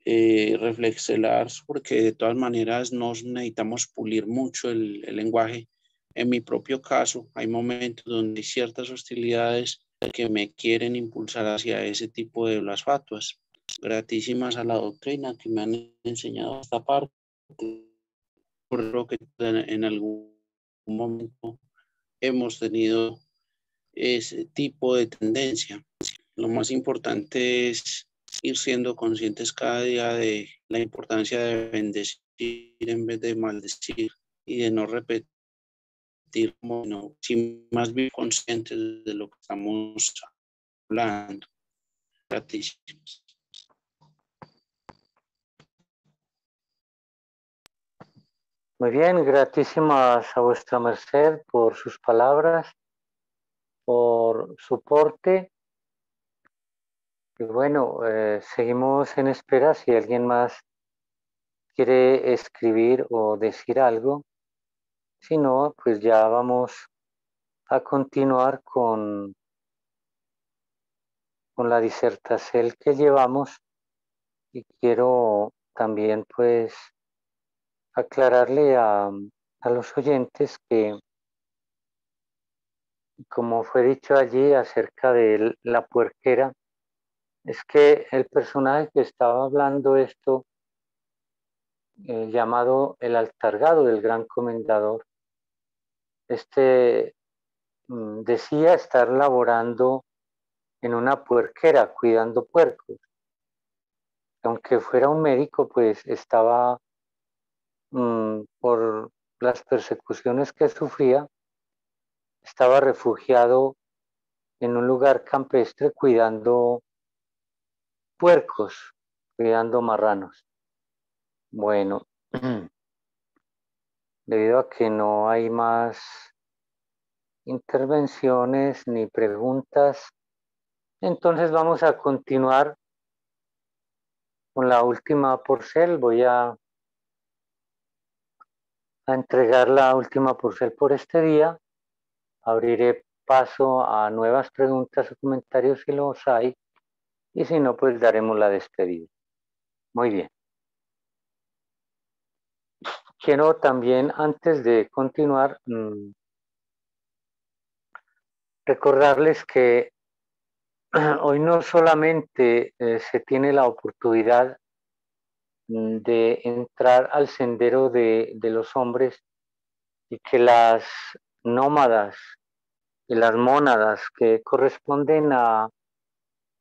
reflexionar, porque de todas maneras nos necesitamos pulir mucho el lenguaje. En mi propio caso, hay momentos donde hay ciertas hostilidades que me quieren impulsar hacia ese tipo de blasfatuas. Gratísimas a la doctrina que me han enseñado esta parte. Por lo que en algún momento hemos tenido ese tipo de tendencia. Lo más importante es ir siendo conscientes cada día de la importancia de bendecir en vez de maldecir y de no repetir, no, sino más bien conscientes de lo que estamos hablando. Gratísimos. Muy bien, gratísimas a vuestra merced por sus palabras, por su porte. Y bueno, seguimos en espera si alguien más quiere escribir o decir algo. Si no, pues ya vamos a continuar con la disertación que llevamos, y quiero también pues aclararle a los oyentes que, como fue dicho allí acerca de la puerquera, es que el personaje que estaba hablando esto, llamado el Altargado del Gran Comendador, decía estar laborando en una puerquera, cuidando puercos. Aunque fuera un médico, pues estaba por las persecuciones que sufría, estaba refugiado en un lugar campestre cuidando puercos, cuidando marranos. Bueno, debido a que no hay más intervenciones ni preguntas, entonces vamos a continuar con la última porcel. Voy a entregar la última porcel por este día. Abriré paso a nuevas preguntas o comentarios si los hay, y si no, pues daremos la despedida. Muy bien. Quiero también, antes de continuar, recordarles que hoy no solamente se tiene la oportunidad de entrar al sendero de los hombres, y que las nómadas y las mónadas que corresponden a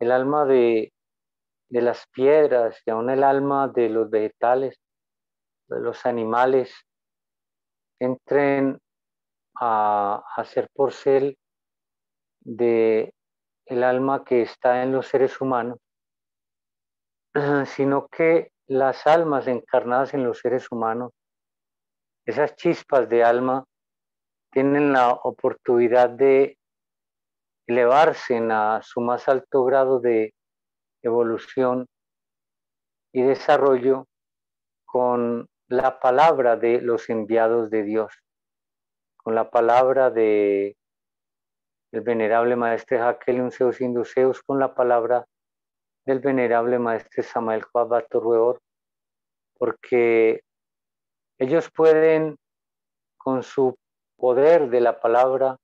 el alma de las piedras y aún el alma de los vegetales, de los animales, entren a ser porcel de el alma que está en los seres humanos, sino que las almas encarnadas en los seres humanos, esas chispas de alma, tienen la oportunidad de elevarse a su más alto grado de evolución y desarrollo con la palabra de los enviados de Dios, con la palabra de el venerable maestre Hakel Unseus Induseus, con la palabra del venerable maestre Samael Joabato Rueor, porque ellos pueden, con su poder de la palabra,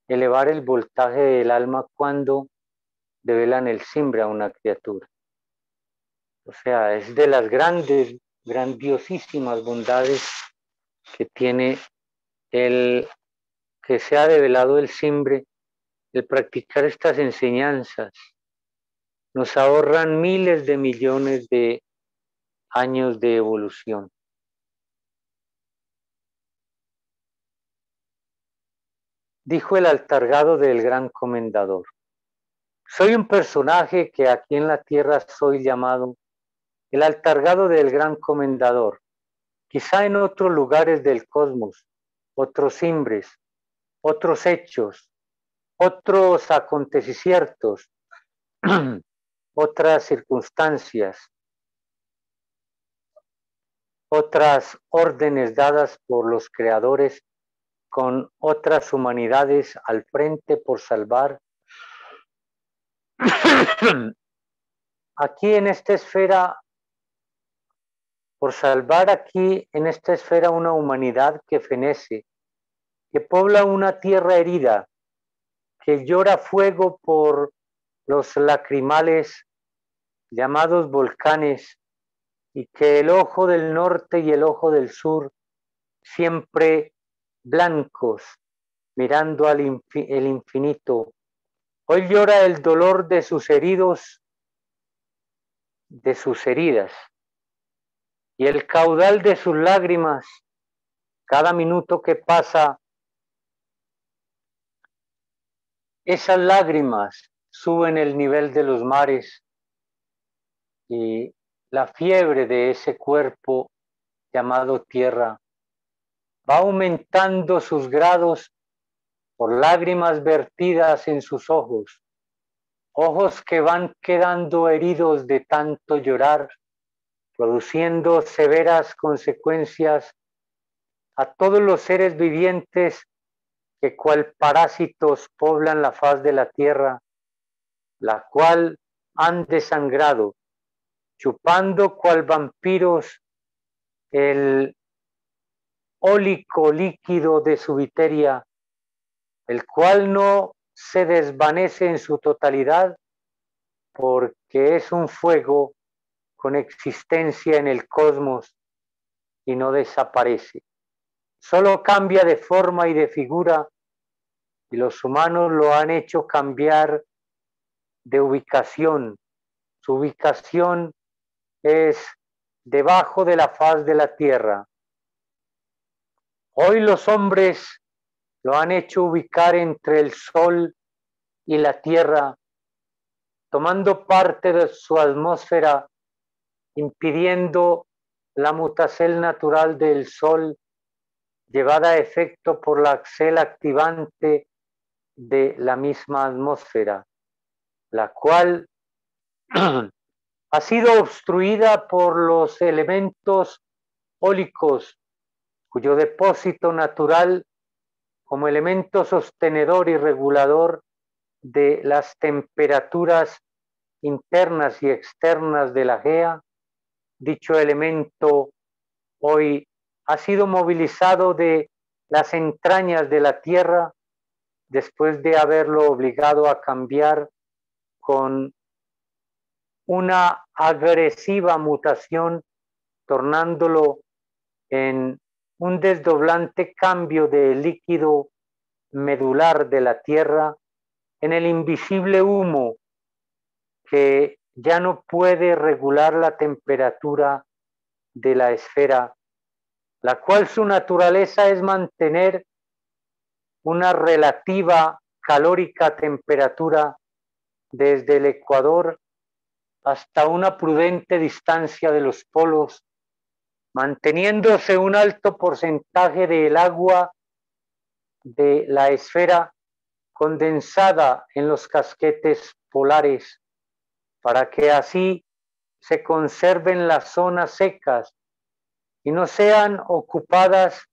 elevar el voltaje del alma cuando develan el simbre a una criatura. O sea, es de las grandiosísimas bondades que tiene el que se ha develado el simbre, el practicar estas enseñanzas. Nos ahorran miles de millones de años de evolución. Dijo el Altargado del Gran Comendador: soy un personaje que aquí en la tierra soy llamado el Altargado del Gran Comendador. quizá en otros lugares del cosmos, otros simbres, otros hechos, otros acontecimientos, otras circunstancias, otras órdenes dadas por los creadores con otras humanidades al frente por salvar. Aquí en esta esfera, por salvar aquí en esta esfera una humanidad que fenece, que pobla una tierra herida, que llora fuego por los lacrimales llamados volcanes, y que el ojo del norte y el ojo del sur, siempre blancos, mirando al el infinito, hoy llora el dolor de sus heridos, de sus heridas, y el caudal de sus lágrimas, cada minuto que pasa, esas lágrimas suben el nivel de los mares, y la fiebre de ese cuerpo llamado tierra va aumentando sus grados por lágrimas vertidas en sus ojos, ojos que van quedando heridos de tanto llorar, produciendo severas consecuencias a todos los seres vivientes que cual parásitos poblan la faz de la tierra, la cual han desangrado, chupando cual vampiros el ólico líquido de su viteria, el cual no se desvanece en su totalidad porque es un fuego con existencia en el cosmos y no desaparece. Solo cambia de forma y de figura, y los humanos lo han hecho cambiar de ubicación. Su ubicación es debajo de la faz de la tierra. Hoy los hombres lo han hecho ubicar entre el sol y la tierra, tomando parte de su atmósfera, impidiendo la mutación natural del sol, llevada a efecto por la axel activante de la misma atmósfera, la cual ha sido obstruida por los elementos ólicos, cuyo depósito natural como elemento sostenedor y regulador de las temperaturas internas y externas de la Gea, dicho elemento hoy ha sido movilizado de las entrañas de la Tierra después de haberlo obligado a cambiar con una agresiva mutación, tornándolo en un desdoblante cambio de líquido medular de la Tierra en el invisible humo que ya no puede regular la temperatura de la esfera, la cual su naturaleza es mantener una relativa calórica temperatura desde el ecuador hasta una prudente distancia de los polos, manteniéndose un alto porcentaje del agua de la esfera condensada en los casquetes polares, para que así se conserven las zonas secas y no sean ocupadas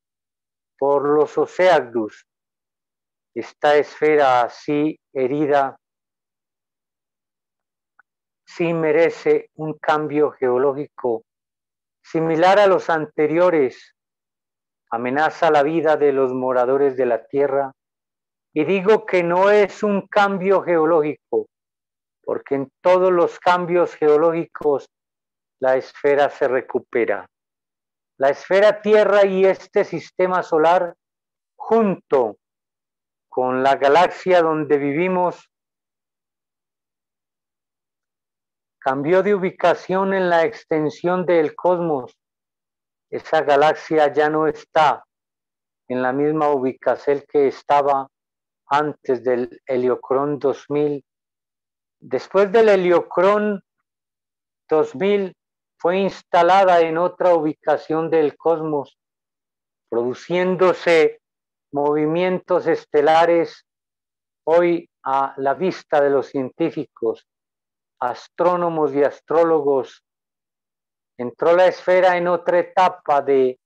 por los oceánicos. Esta esfera así herida sí merece un cambio geológico similar a los anteriores. Amenaza la vida de los moradores de la Tierra, y digo que no es un cambio geológico, porque en todos los cambios geológicos la esfera se recupera. La esfera Tierra y este sistema solar, junto con la galaxia donde vivimos, cambió de ubicación en la extensión del cosmos. Esa galaxia ya no está en la misma ubicación que estaba antes del Heliocrón 2000. Después del Heliocrón 2000 fue instalada en otra ubicación del cosmos, produciéndose movimientos estelares hoy a la vista de los científicos, astrónomos y astrólogos. Entró la esfera en otra etapa de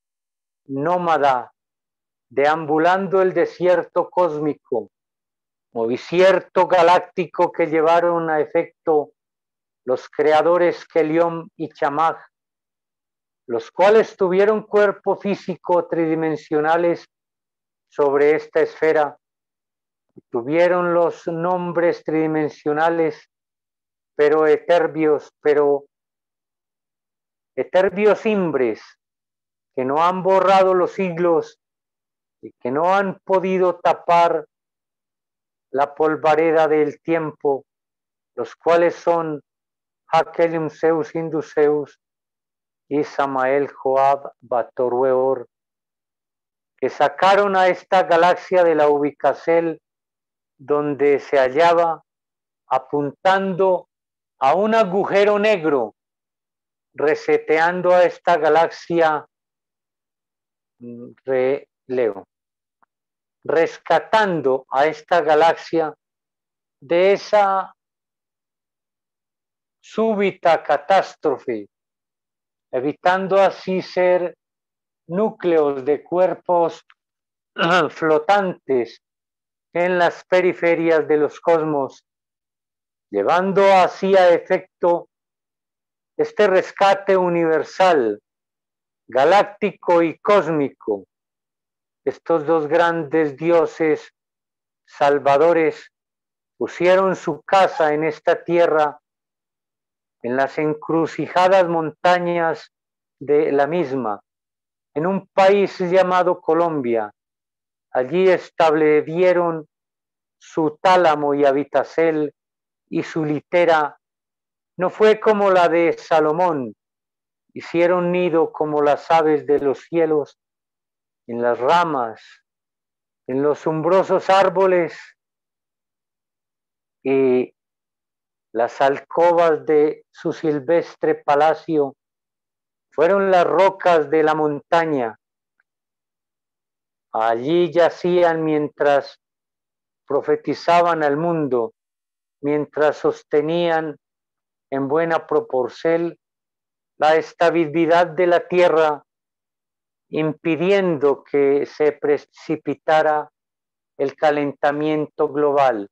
nómada, deambulando el desierto cósmico, movimiento galáctico que llevaron a efecto los creadores Kelión y Chamaj, los cuales tuvieron cuerpo físico tridimensionales sobre esta esfera, tuvieron los nombres tridimensionales, pero eterbios imbres, que no han borrado los siglos y que no han podido tapar la polvareda del tiempo, los cuales son Hakelium Zeus Induceus y Samael Joab Bator, que sacaron a esta galaxia de la ubicación donde se hallaba, apuntando a un agujero negro, reseteando a esta galaxia, rescatando a esta galaxia de esa súbita catástrofe, evitando así ser núcleos de cuerpos flotantes en las periferias de los cosmos, llevando así a efecto este rescate universal, galáctico y cósmico. Estos dos grandes dioses salvadores pusieron su casa en esta tierra, en las encrucijadas montañas de la misma, en un país llamado Colombia. Allí establecieron su tálamo y habitacel, y su litera no fue como la de Salomón. Hicieron nido como las aves de los cielos, en las ramas, en los umbrosos árboles, y las alcobas de su silvestre palacio fueron las rocas de la montaña. Allí yacían mientras profetizaban al mundo, mientras sostenían en buena proporción la estabilidad de la tierra, impidiendo que se precipitara el calentamiento global,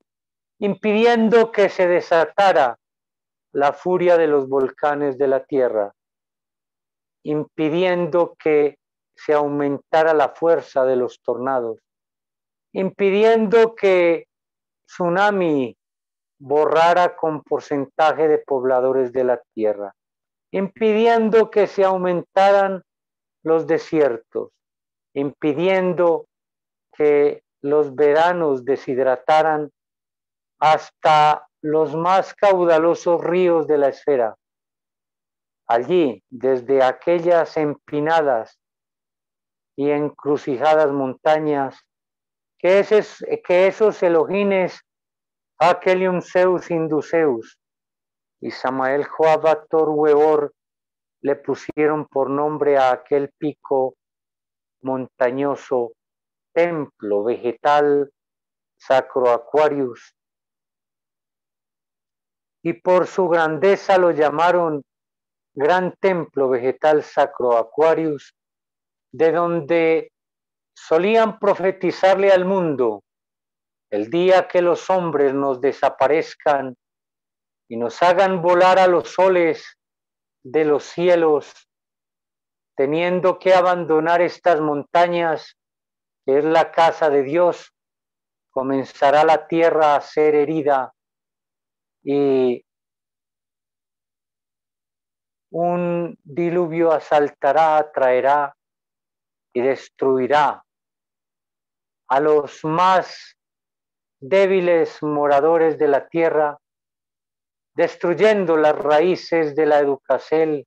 impidiendo que se desatara la furia de los volcanes de la tierra, impidiendo que se aumentara la fuerza de los tornados, impidiendo que tsunami borrara con porcentaje de pobladores de la tierra, impidiendo que se aumentaran los desiertos, impidiendo que los veranos deshidrataran hasta los más caudalosos ríos de la esfera. Allí, desde aquellas empinadas y encrucijadas montañas, que esos Elohines, Hakelium Zeus Induceus y Samael Joabator Weor, le pusieron por nombre a aquel pico montañoso, templo vegetal Sacro Aquarius, y por su grandeza lo llamaron Gran Templo Vegetal Sacro Aquarius, de donde solían profetizarle al mundo: el día que los hombres nos desaparezcan y nos hagan volar a los soles de los cielos, teniendo que abandonar estas montañas, que es la casa de Dios, comenzará la tierra a ser herida y un diluvio asaltará, traerá y destruirá a los más débiles moradores de la tierra, destruyendo las raíces de la educación,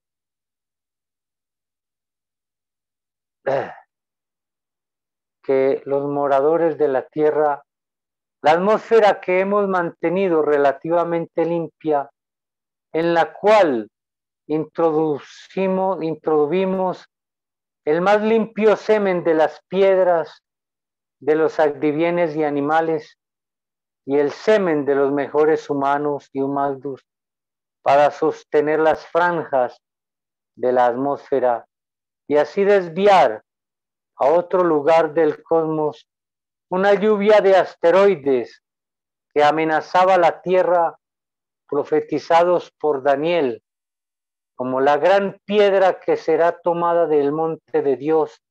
que los moradores de la tierra, la atmósfera que hemos mantenido relativamente limpia, en la cual introduvimos el más limpio semen de las piedras, de los adivienes y animales, y el semen de los mejores humanos y humanos para sostener las franjas de la atmósfera y así desviar a otro lugar del cosmos una lluvia de asteroides que amenazaba la Tierra, profetizados por Daniel como la gran piedra que será tomada del monte de Dios,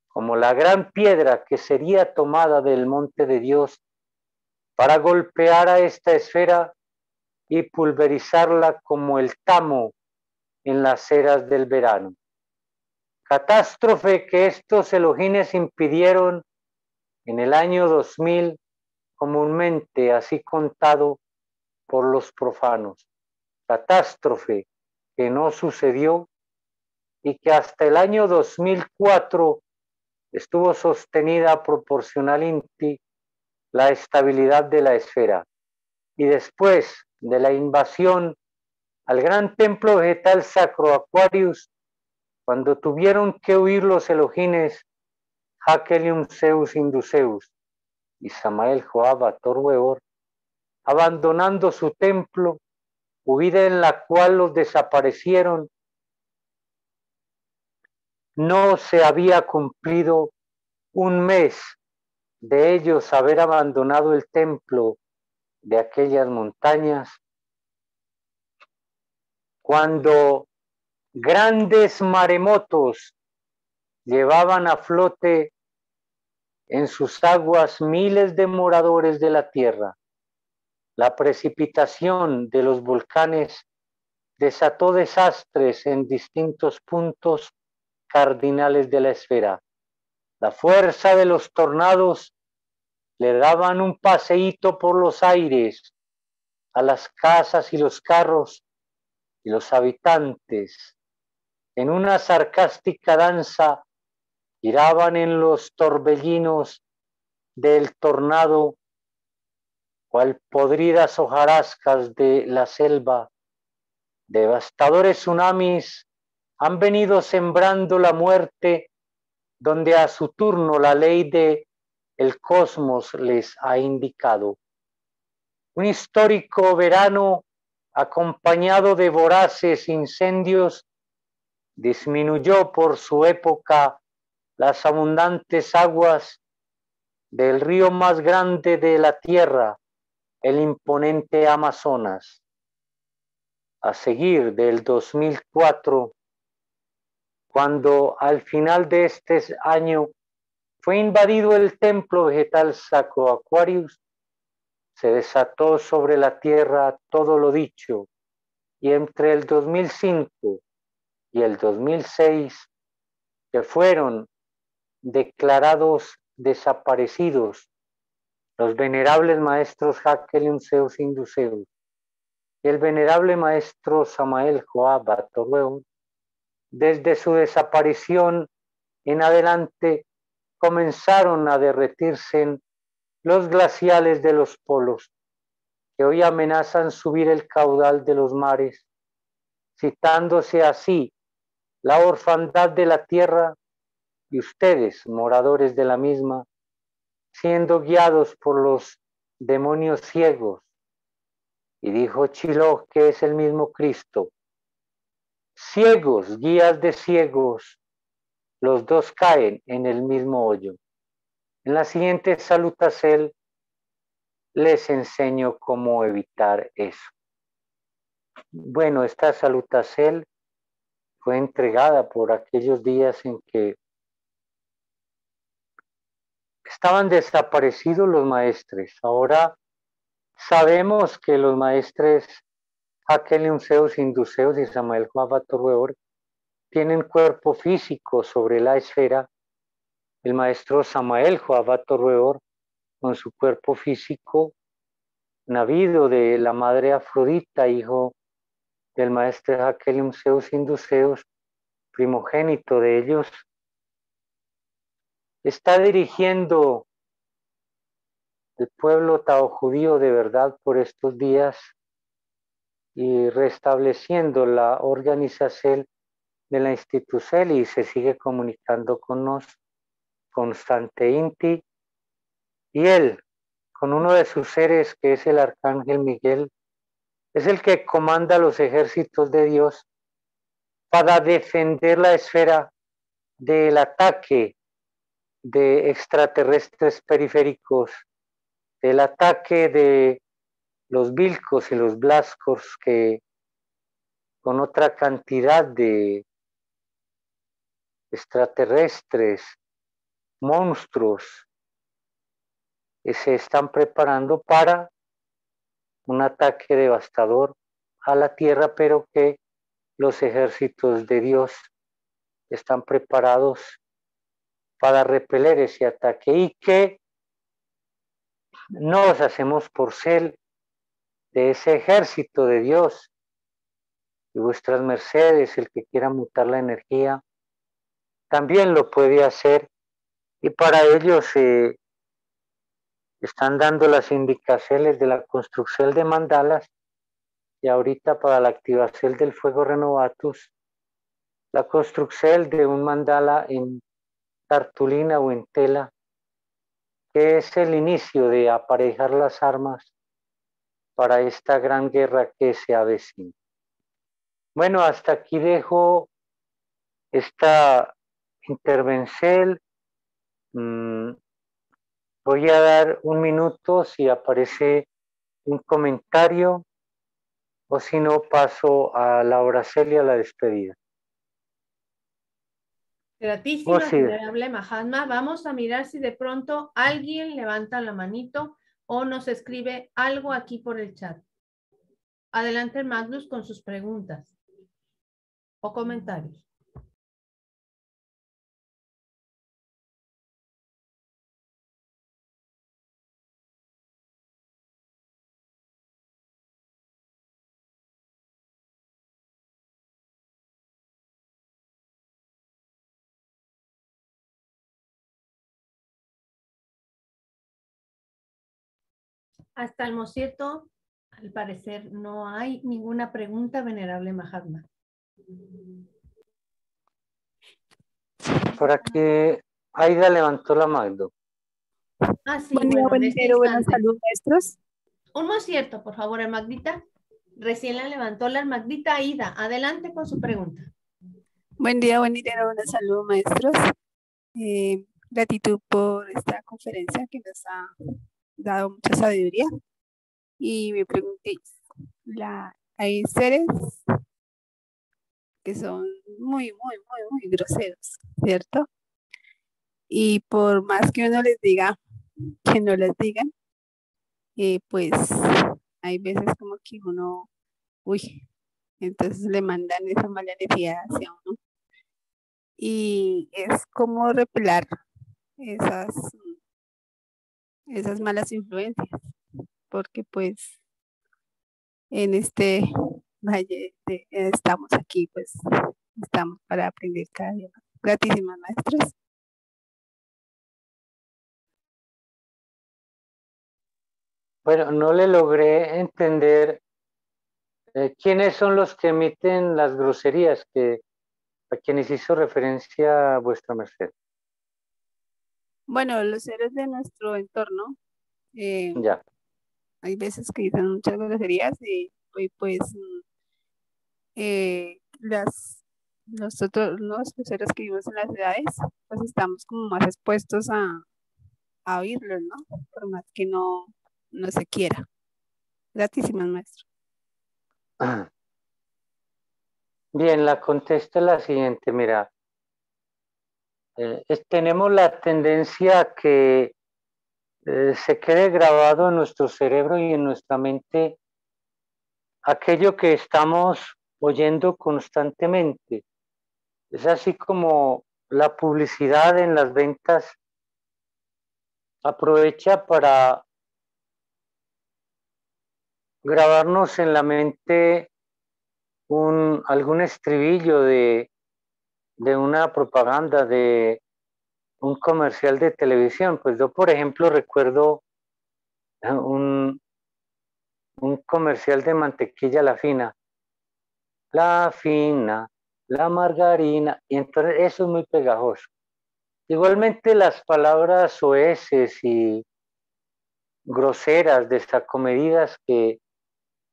como la gran piedra que sería tomada del monte de Dios para golpear a esta esfera y pulverizarla como el tamo en las eras del verano. Catástrofe que estos Elohines impidieron en el año 2000, comúnmente así contado por los profanos. Catástrofe que no sucedió y que hasta el año 2004 estuvo sostenida proporcionalmente la estabilidad de la esfera. Y después de la invasión al gran templo vegetal sacro Aquarius, cuando tuvieron que huir los Elohines Hakelium Zeus Induceus y Samael Joab Ator Weor, abandonando su templo, huida en la cual los desaparecieron, no se había cumplido un mes de ellos haber abandonado el templo de aquellas montañas, cuando grandes maremotos llevaban a flote en sus aguas miles de moradores de la tierra. La precipitación de los volcanes desató desastres en distintos puntos cardinales de la esfera. La fuerza de los tornados le daban un paseíto por los aires a las casas y los carros y los habitantes. En una sarcástica danza giraban en los torbellinos del tornado, cual podridas hojarascas de la selva. Devastadores tsunamis han venido sembrando la muerte donde a su turno la ley de el cosmos les ha indicado. Un histórico verano acompañado de voraces incendios disminuyó por su época las abundantes aguas del río más grande de la tierra, el imponente Amazonas. A seguir del 2004, cuando al final de este año fue invadido el templo vegetal sacro Aquarius, se desató sobre la tierra todo lo dicho, y entre el 2005 y el 2006, que fueron declarados desaparecidos los venerables maestros Hakelium Zeus Induceus y el venerable maestro Samael Joab Ator Weor, desde su desaparición en adelante comenzaron a derretirse los glaciales de los polos, que hoy amenazan subir el caudal de los mares, citándose así la orfandad de la tierra y ustedes, moradores de la misma, siendo guiados por los demonios ciegos. Y dijo Shiloh, que es el mismo Cristo: ciegos, guías de ciegos, los dos caen en el mismo hoyo. En la siguiente salutación les enseño cómo evitar eso. Bueno, esta salutación fue entregada por aquellos días en que estaban desaparecidos los maestres. Ahora sabemos que los maestres Hakelium Zeus Induceus y Samael Joab Ator Weor tienen cuerpo físico sobre la esfera. El maestro Samael Joab Ator Weor, con su cuerpo físico, nacido de la madre Afrodita, hijo del maestro Hakelium Zeus Induceus, primogénito de ellos, está dirigiendo el pueblo tao judío de verdad por estos días y restableciendo la organización de la institución y se sigue comunicando con nos constantemente y él con uno de sus seres que es el arcángel Miguel es el que comanda los ejércitos de Dios para defender la esfera del ataque de extraterrestres periféricos, del ataque de los Vilcos y los Blascos que con otra cantidad de extraterrestres, monstruos, que se están preparando para un ataque devastador a la tierra, pero que los ejércitos de Dios están preparados para repeler ese ataque y que nos hacemos por ser de ese ejército de Dios y vuestras mercedes, el que quiera mutar la energía, también lo puede hacer y para ello se están dando las indicaciones de la construcción de mandalas y ahorita para la activación del fuego renovatus, la construcción de un mandala en cartulina o en tela, que es el inicio de aparejar las armas para esta gran guerra que se avecina. Bueno, hasta aquí dejo esta intervención. Voy a dar un minuto si aparece un comentario o si no paso a la oración y a la despedida. Gratísimas, venerable Mahatma. Vamos a mirar si de pronto alguien levanta la manito o nos escribe algo aquí por el chat. Adelante, Magnus, con sus preguntas o comentarios. Hasta el momento, al parecer, no hay ninguna pregunta, venerable Mahatma. Por aquí, Aida levantó la mano. Ah, sí, buen día, bueno, buenas salud, maestros. Un cierto, por favor, Magdita. Recién la levantó la Magdita Aida. Adelante con su pregunta. Buen día, buena salud, maestros. Gratitud por esta conferencia que nos ha dado mucha sabiduría. Y me pregunté, hay seres que son muy groseros, ¿cierto? Y por más que uno les diga que no les digan, pues hay veces como que uno, entonces le mandan esa mala energía hacia uno. Y es como repelar esas malas influencias, porque pues en este valle estamos aquí, pues estamos para aprender cada día más. Gratísimas, maestros. Bueno, no le logré entender quiénes son los que emiten las groserías a quienes hizo referencia vuestra merced. Bueno, los seres de nuestro entorno, Ya. hay veces que dicen muchas groserías y pues nosotros, los seres que vivimos en las ciudades, pues estamos como más expuestos a oírlos, ¿no? Por más que no se quiera. Gratísimas, maestro. Bien, la contesta es la siguiente, mira. Tenemos la tendencia a que se quede grabado en nuestro cerebro y en nuestra mente aquello que estamos oyendo constantemente. Es así como la publicidad en las ventas aprovecha para grabarnos en la mente algún estribillo de una propaganda, de un comercial de televisión. Pues yo, por ejemplo, recuerdo un un comercial de mantequilla la fina, la margarina, y entonces eso es muy pegajoso. Igualmente las palabras soeces y groseras, desacomedidas que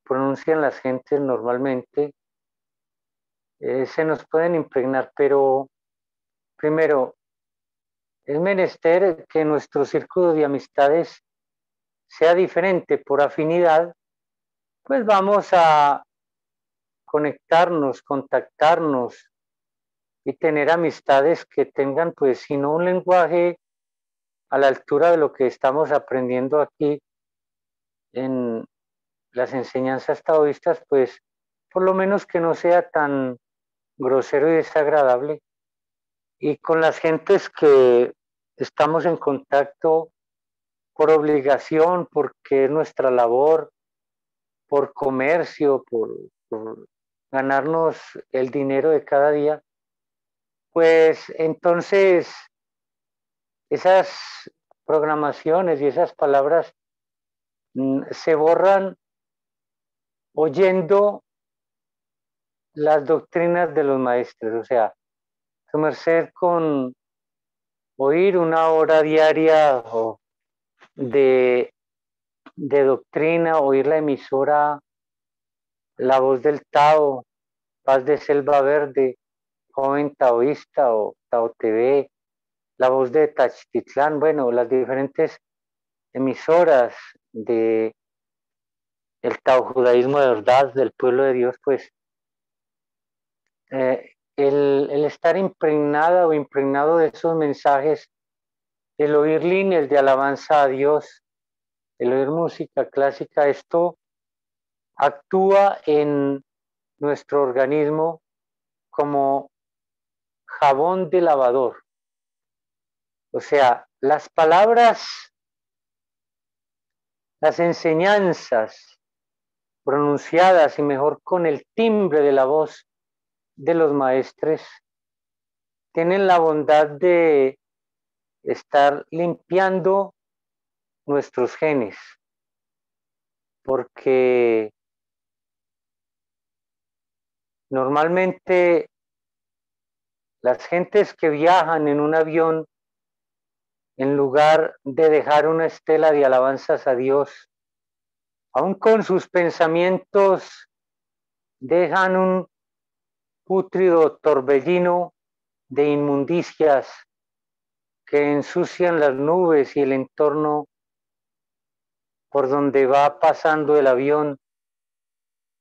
pronuncian las gentes normalmente, se nos pueden impregnar, pero primero, es menester que nuestro círculo de amistades sea diferente por afinidad, pues vamos a conectarnos, contactarnos y tener amistades que tengan, pues, si no un lenguaje a la altura de lo que estamos aprendiendo aquí en las enseñanzas taoístas, pues, por lo menos que no sea tan grosero y desagradable. Y con las gentes que estamos en contacto por obligación, porque es nuestra labor, por comercio, por ganarnos el dinero de cada día, pues entonces esas programaciones y esas palabras se borran oyendo las doctrinas de los maestros. O sea, su merced con oír una hora diaria de doctrina, oír la emisora La Voz del Tao, Paz de Selva Verde, Joven Taoísta o Tao TV, La Voz de Tachtitlán, bueno, las diferentes emisoras de el Tao Judaísmo de verdad, del pueblo de Dios, pues el estar impregnada o impregnado de esos mensajes, el oír líneas de alabanza a Dios, el oír música clásica, esto actúa en nuestro organismo como jabón de lavador. O sea, las palabras, las enseñanzas pronunciadas y mejor con el timbre de la voz de los maestres tienen la bondad de estar limpiando nuestros genes, porque normalmente las gentes que viajan en un avión, en lugar de dejar una estela de alabanzas a Dios, aun con sus pensamientos, dejan un pútrido torbellino de inmundicias que ensucian las nubes y el entorno por donde va pasando el avión.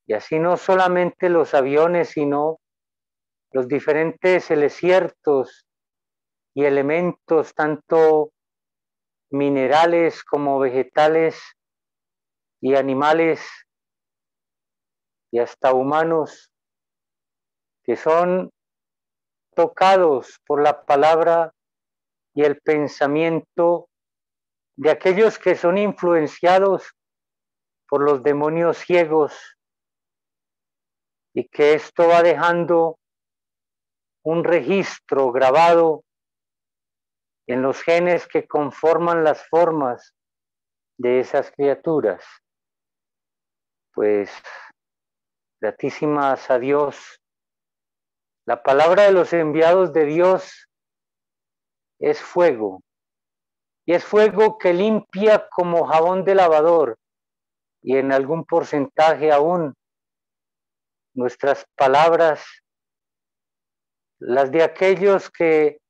Y así no solamente los aviones, sino los diferentes desiertos y elementos, tanto minerales como vegetales y animales y hasta humanos, que son tocados por la palabra y el pensamiento de aquellos que son influenciados por los demonios ciegos, y que esto va dejando un registro grabado en los genes que conforman las formas de esas criaturas. Pues gratísimas a Dios, la palabra de los enviados de Dios es fuego, y es fuego que limpia como jabón de lavador, y en algún porcentaje aún nuestras palabras, las de aquellos que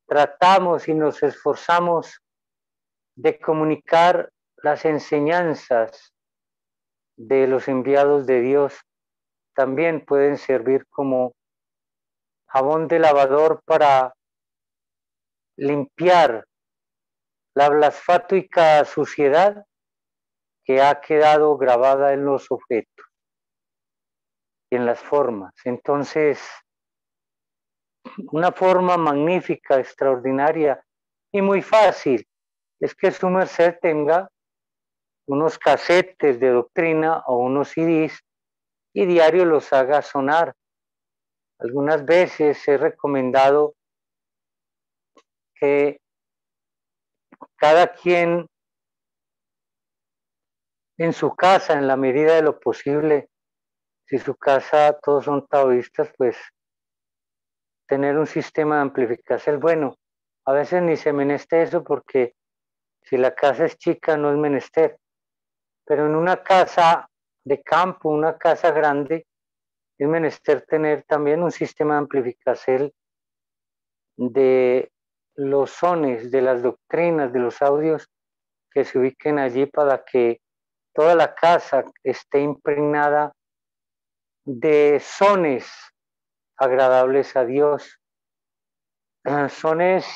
tratamos y nos esforzamos de comunicar las enseñanzas de los enviados de Dios, también pueden servir como jabón de lavador para limpiar la blasfática suciedad que ha quedado grabada en los objetos y en las formas. Entonces, una forma magnífica, extraordinaria y muy fácil es que su merced tenga unos casetes de doctrina o unos CDs y diario los haga sonar. Algunas veces he recomendado que cada quien en su casa, en la medida de lo posible, si su casa todos son taoístas, pues tener un sistema de amplificación es bueno. A veces ni se menester eso porque si la casa es chica no es menester, pero en una casa de campo, una casa grande, es menester tener también un sistema de amplificación de los sones, de las doctrinas, de los audios que se ubiquen allí para que toda la casa esté impregnada de sones agradables a Dios, sones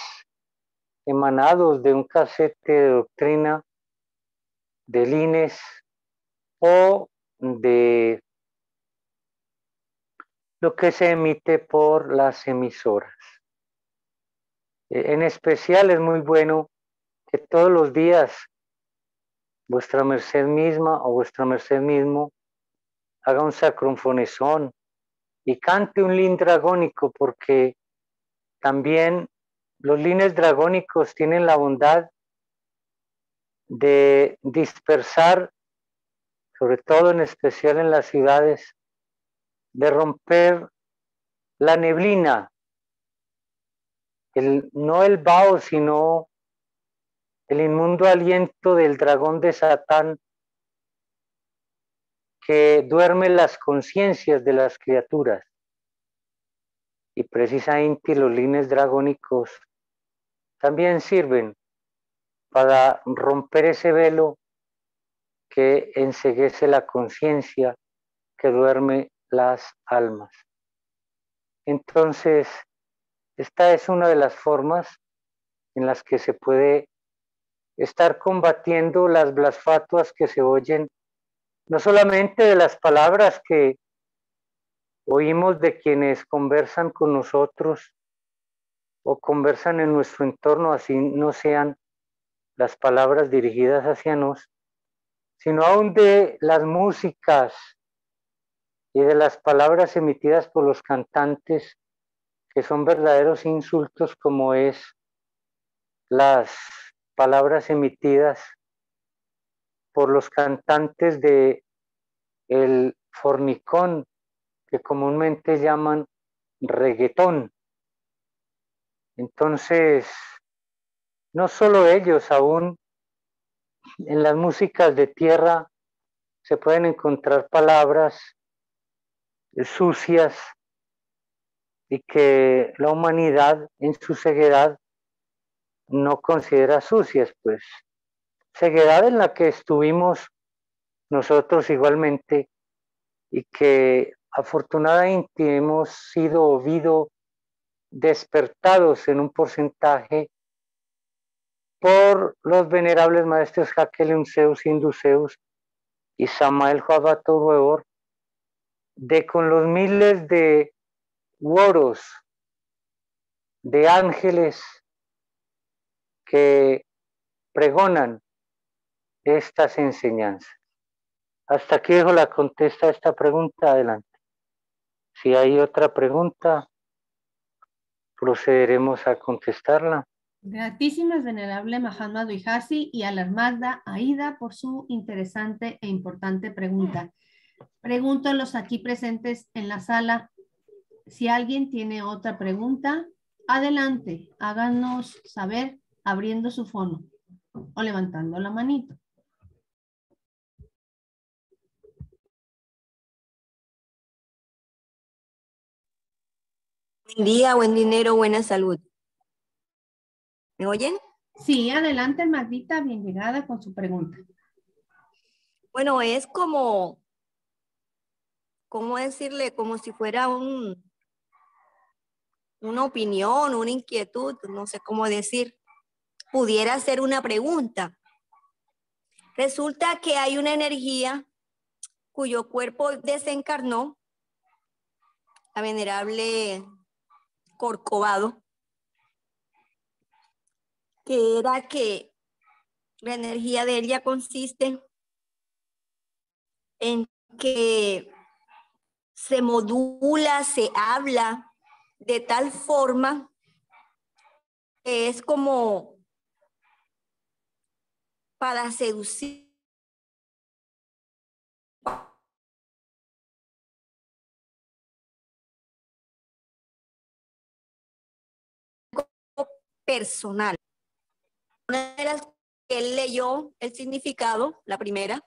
emanados de un casete de doctrina, de lines o de lo que se emite por las emisoras. En especial es muy bueno que todos los días vuestra merced misma o vuestra merced mismo haga un sacronfonesón y cante un lin dragónico, porque también los lines dragónicos tienen la bondad de dispersar, sobre todo en especial en las ciudades, de romper la neblina, no el vaho, sino el inmundo aliento del dragón de Satán que duerme las conciencias de las criaturas. Y precisamente los lines dragónicos también sirven para romper ese velo que enceguece la conciencia, que duerme las almas. Entonces, esta es una de las formas en las que se puede estar combatiendo las blasfatuas que se oyen, no solamente de las palabras que oímos de quienes conversan con nosotros o conversan en nuestro entorno, así no sean las palabras dirigidas hacia nos, sino aún de las músicas y de las palabras emitidas por los cantantes, que son verdaderos insultos, como es las palabras emitidas por los cantantes de el fornicón, que comúnmente llaman reggaetón. Entonces, no solo ellos, aún en las músicas de tierra se pueden encontrar palabras sucias y que la humanidad en su ceguedad no considera sucias, pues ceguedad en la que estuvimos nosotros igualmente y que afortunadamente hemos sido oído despertados en un porcentaje por los venerables maestros Hakelem Zeus, Induceus y Samael Joabato Ruebor, de con los miles de huoros de ángeles que pregonan estas enseñanzas. Hasta aquí dejo la contesta a esta pregunta. Adelante. Si hay otra pregunta, procederemos a contestarla. Gratísimas, venerable Mahatma Dvihasi, y a la hermana Aida por su interesante e importante pregunta. Pregunto a los aquí presentes en la sala, si alguien tiene otra pregunta, adelante, háganos saber abriendo su fono o levantando la manito. Buen día, buen dinero, buena salud. ¿Me oyen? Sí, adelante, Magdita, bien llegada con su pregunta. Bueno, es como, ¿cómo decirle? Como si fuera una opinión, una inquietud, no sé cómo decir. Pudiera ser una pregunta. Resulta que hay una energía cuyo cuerpo desencarnó, la venerable Corcovado, que era que la energía de ella consiste en que se modula, se habla de tal forma que es como para seducir personal. Una de las que él leyó el significado, la primera,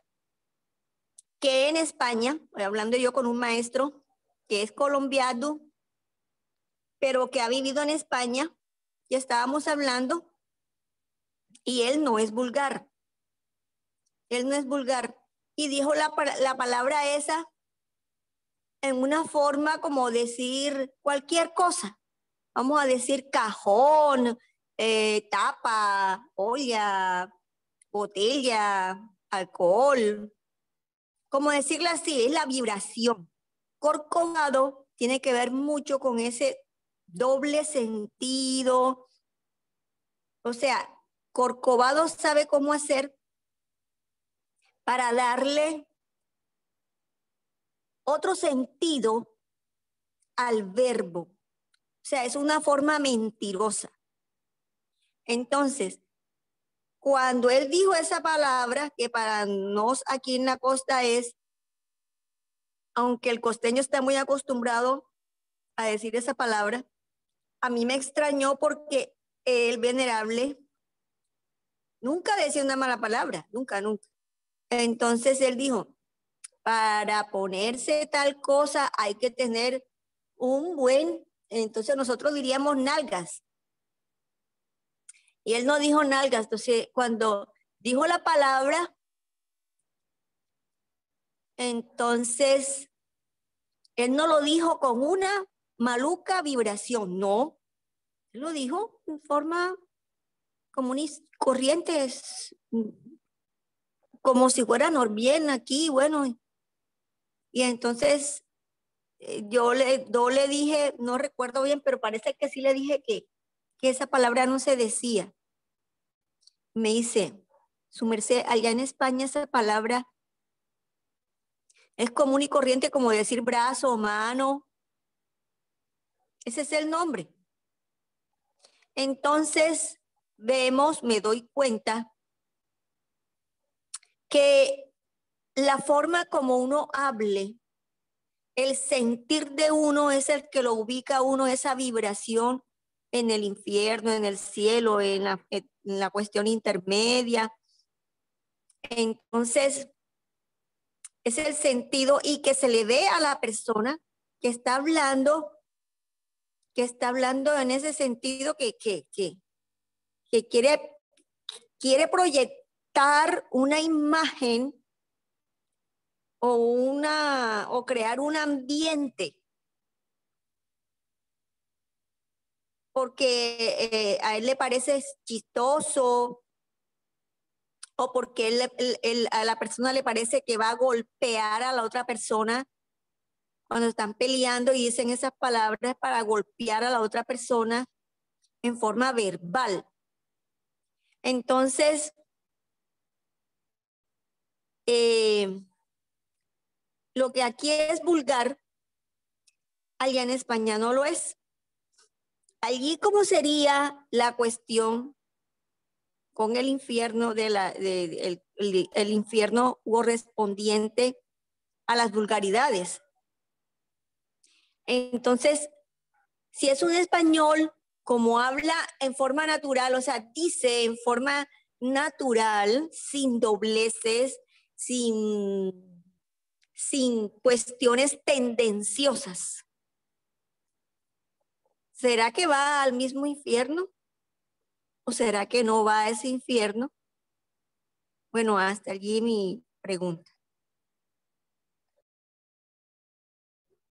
que en España, hablando yo con un maestro que es colombiano, pero que ha vivido en España, y estábamos hablando, y él no es vulgar. Él no es vulgar. Y dijo la palabra esa en una forma como decir cualquier cosa. Vamos a decir cajón, tapa, olla, botella, alcohol. Como decirlo así, es la vibración. Corcovado tiene que ver mucho con ese doble sentido. O sea, Corcovado sabe cómo hacer para darle otro sentido al verbo. O sea, es una forma mentirosa. Entonces, cuando él dijo esa palabra, que para nos aquí en la costa es, aunque el costeño está muy acostumbrado a decir esa palabra, a mí me extrañó porque el venerable nunca decía una mala palabra, nunca, nunca. Entonces él dijo, para ponerse tal cosa hay que tener un buen, entonces nosotros diríamos nalgas. Y él no dijo nalgas, entonces cuando dijo la palabra, entonces él no lo dijo con una maluca vibración, no. Él lo dijo en forma común y corriente, como si fuera bien aquí, bueno. Y entonces yo le dije, no recuerdo bien, pero parece que sí le dije que esa palabra no se decía. Me dice, su merced, allá en España esa palabra es común y corriente como decir brazo o mano. Ese es el nombre. Entonces, me doy cuenta que la forma como uno hable, el sentir de uno es el que lo ubica a uno, esa vibración en el infierno, en el cielo, en la cuestión intermedia. Entonces, es el sentido y que se le ve a la persona que está hablando en ese sentido que quiere proyectar una imagen o crear un ambiente. Porque a él le parece chistoso o porque a la persona le parece que va a golpear a la otra persona cuando están peleando y dicen esas palabras para golpear a la otra persona en forma verbal. Entonces, lo que aquí es vulgar, allá en España no lo es. Allí, ¿cómo sería la cuestión con el infierno el infierno correspondiente a las vulgaridades? Entonces, si es un español, como habla en forma natural, o sea, dice en forma natural, sin dobleces, sin cuestiones tendenciosas, ¿será que va al mismo infierno? ¿O será que no va a ese infierno? Bueno, hasta allí mi pregunta.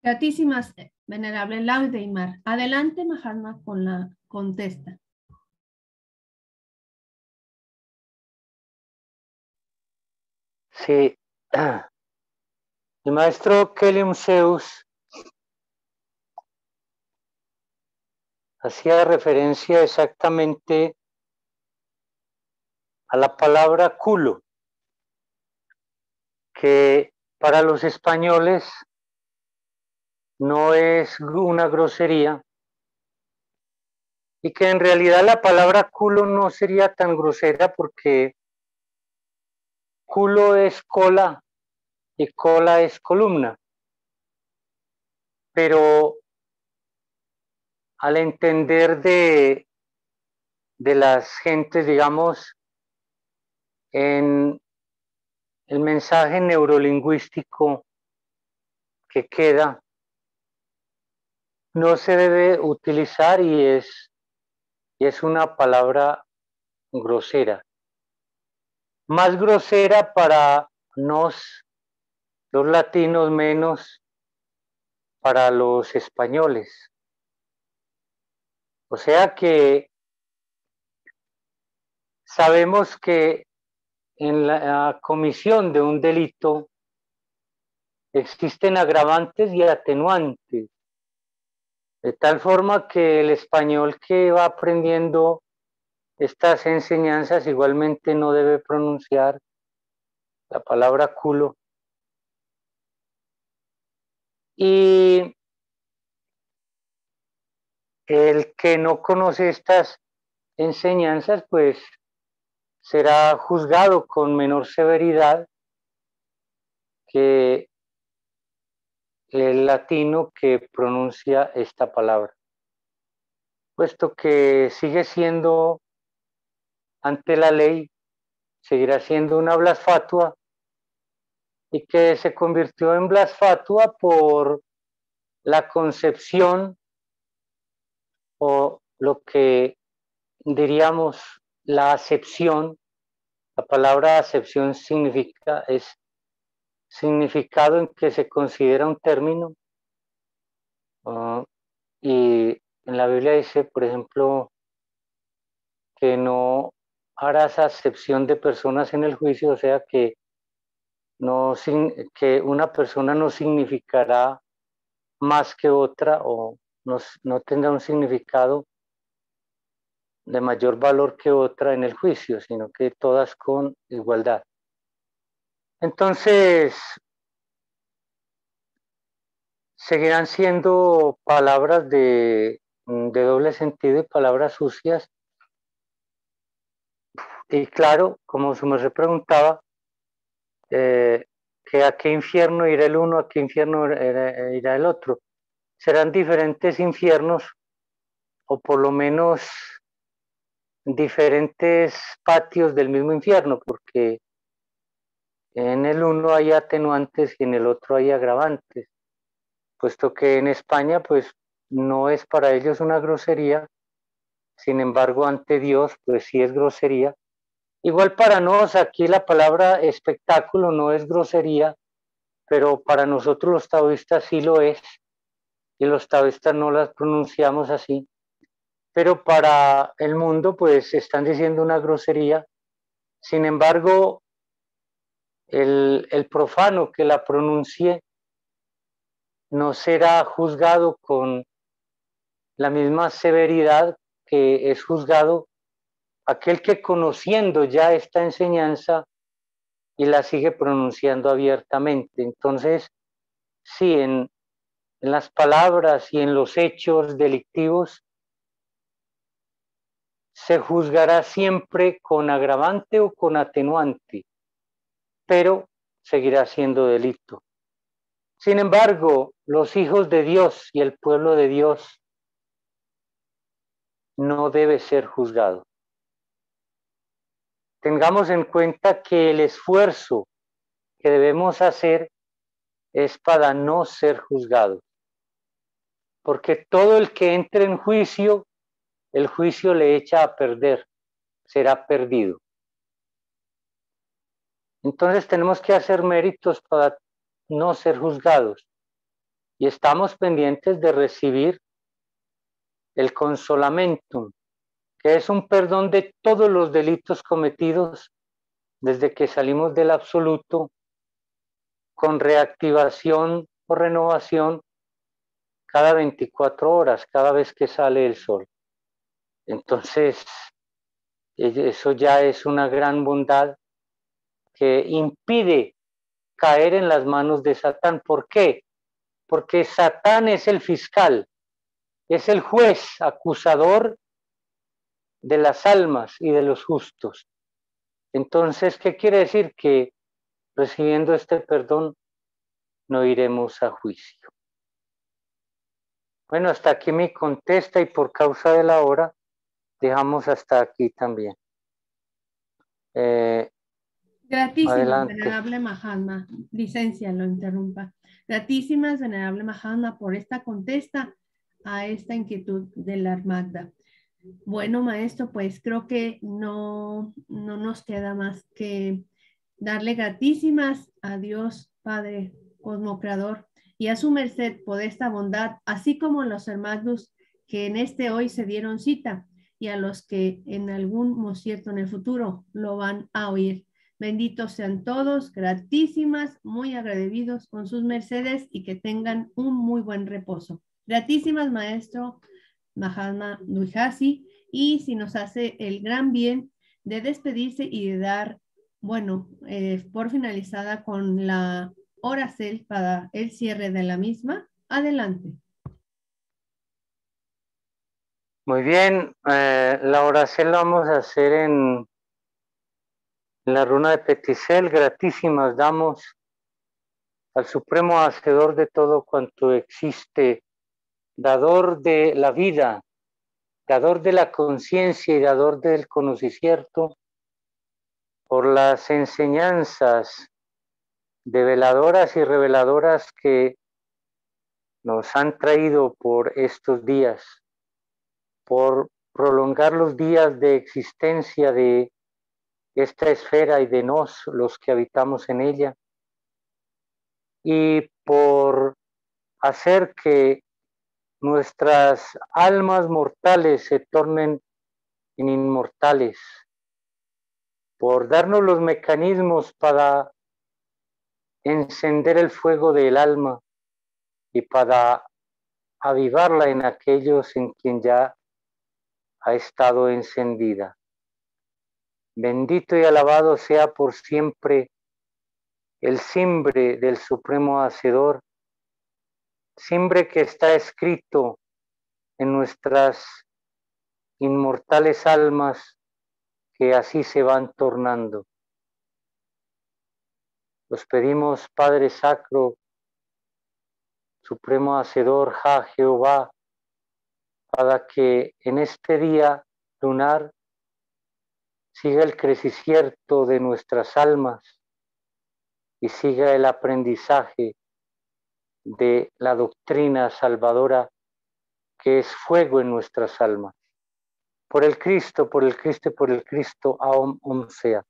Gratísimas, venerable Laudeimar. Adelante, Mahatma, con la contesta. Sí. El maestro Kelium Zeus hacía referencia exactamente a la palabra culo, que para los españoles no es una grosería y que en realidad la palabra culo no sería tan grosera porque culo es cola y cola es columna. Pero al entender de de las gentes, digamos, en el mensaje neurolingüístico que queda, no se debe utilizar y es una palabra grosera. Más grosera para los latinos, menos para los españoles. O sea que sabemos que en la comisión de un delito existen agravantes y atenuantes, de tal forma que el español que va aprendiendo estas enseñanzas igualmente no debe pronunciar la palabra culo. Y el que no conoce estas enseñanzas, pues será juzgado con menor severidad que el latino que pronuncia esta palabra, puesto que sigue siendo ante la ley, seguirá siendo una blasfatua y que se convirtió en blasfatua por la concepción o lo que diríamos la acepción. La palabra acepción es significado en que se considera un término, y en la Biblia dice, por ejemplo, que no harás acepción de personas en el juicio, o sea que que una persona no significará más que otra o no tendrá un significado de mayor valor que otra en el juicio, sino que todas con igualdad. Entonces, seguirán siendo palabras de doble sentido y palabras sucias. Y claro, como se me preguntaba, que a qué infierno irá el uno, a qué infierno irá el otro. Serán diferentes infiernos, o por lo menos diferentes patios del mismo infierno, porque en el uno hay atenuantes y en el otro hay agravantes, puesto que en España pues no es para ellos una grosería, sin embargo ante Dios pues sí es grosería. Igual para nosotros aquí la palabra espectáculo no es grosería, pero para nosotros los taoístas sí lo es, y los taoístas no las pronunciamos así, pero para el mundo pues están diciendo una grosería. Sin embargo, el profano que la pronuncie no será juzgado con la misma severidad que es juzgado aquel que, conociendo ya esta enseñanza, y la sigue pronunciando abiertamente. Entonces, sí, en las palabras y en los hechos delictivos se juzgará siempre con agravante o con atenuante, pero seguirá siendo delito. Sin embargo, los hijos de Dios y el pueblo de Dios no debe ser juzgado. Tengamos en cuenta que el esfuerzo que debemos hacer es para no ser juzgados, porque todo el que entre en juicio, el juicio le echa a perder, será perdido. Entonces tenemos que hacer méritos para no ser juzgados, y estamos pendientes de recibir el consolamentum, que es un perdón de todos los delitos cometidos desde que salimos del absoluto, con reactivación o renovación cada 24 horas, cada vez que sale el sol. Entonces, eso ya es una gran bondad que impide caer en las manos de Satán. ¿Por qué? Porque Satán es el fiscal, es el juez acusador de las almas y de los justos. Entonces, ¿qué quiere decir? Que recibiendo este perdón no iremos a juicio. Bueno, hasta aquí mi contesta, y por causa de la hora dejamos hasta aquí también. Gratísimas, adelante. venerable Mahatma. Licencia, lo interrumpa. Gratísimas, venerable Mahatma, por esta contesta a esta inquietud de la Magda. Bueno, maestro, pues creo que no nos queda más que darle gratísimas a Dios Padre Cosmo Creador y a su merced por esta bondad, así como a los hermanos que en este hoy se dieron cita y a los que en algún cierto en el futuro lo van a oír. Benditos sean todos, gratísimas, muy agradecidos con sus mercedes y que tengan un muy buen reposo. Gratísimas, maestro Mahatma Dujasi, y si nos hace el gran bien de despedirse y de dar, bueno, por finalizada con la oracel para el cierre de la misma. Adelante. Muy bien, la oración la vamos a hacer en la runa de Peticel. Gratísimas damos al supremo hacedor de todo cuanto existe, dador de la vida, dador de la conciencia y dador del conocimiento, por las enseñanzas develadoras y reveladoras que nos han traído por estos días, por prolongar los días de existencia de esta esfera y de nos, los que habitamos en ella, y por hacer que nuestras almas mortales se tornen en inmortales, por darnos los mecanismos para encender el fuego del alma y para avivarla en aquellos en quien ya ha estado encendida. Bendito y alabado sea por siempre el simbre del Supremo Hacedor, simbre que está escrito en nuestras inmortales almas que así se van tornando. Los pedimos, Padre Sacro, Supremo Hacedor, Ja Jehová, para que en este día lunar siga el crecimiento de nuestras almas y siga el aprendizaje de la doctrina salvadora que es fuego en nuestras almas. Por el Cristo, por el Cristo, por el Cristo, Aum Om sea.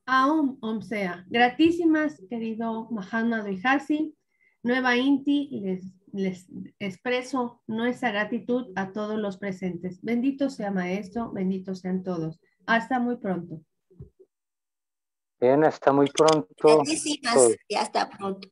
Aum Om sea. Gratísimas, querido Mahatma Dujasi. Nueva Inti, les expreso nuestra gratitud a todos los presentes. Bendito sea maestro, benditos sean todos. Hasta muy pronto. Bien, hasta muy pronto. Gratísimas y hasta pronto.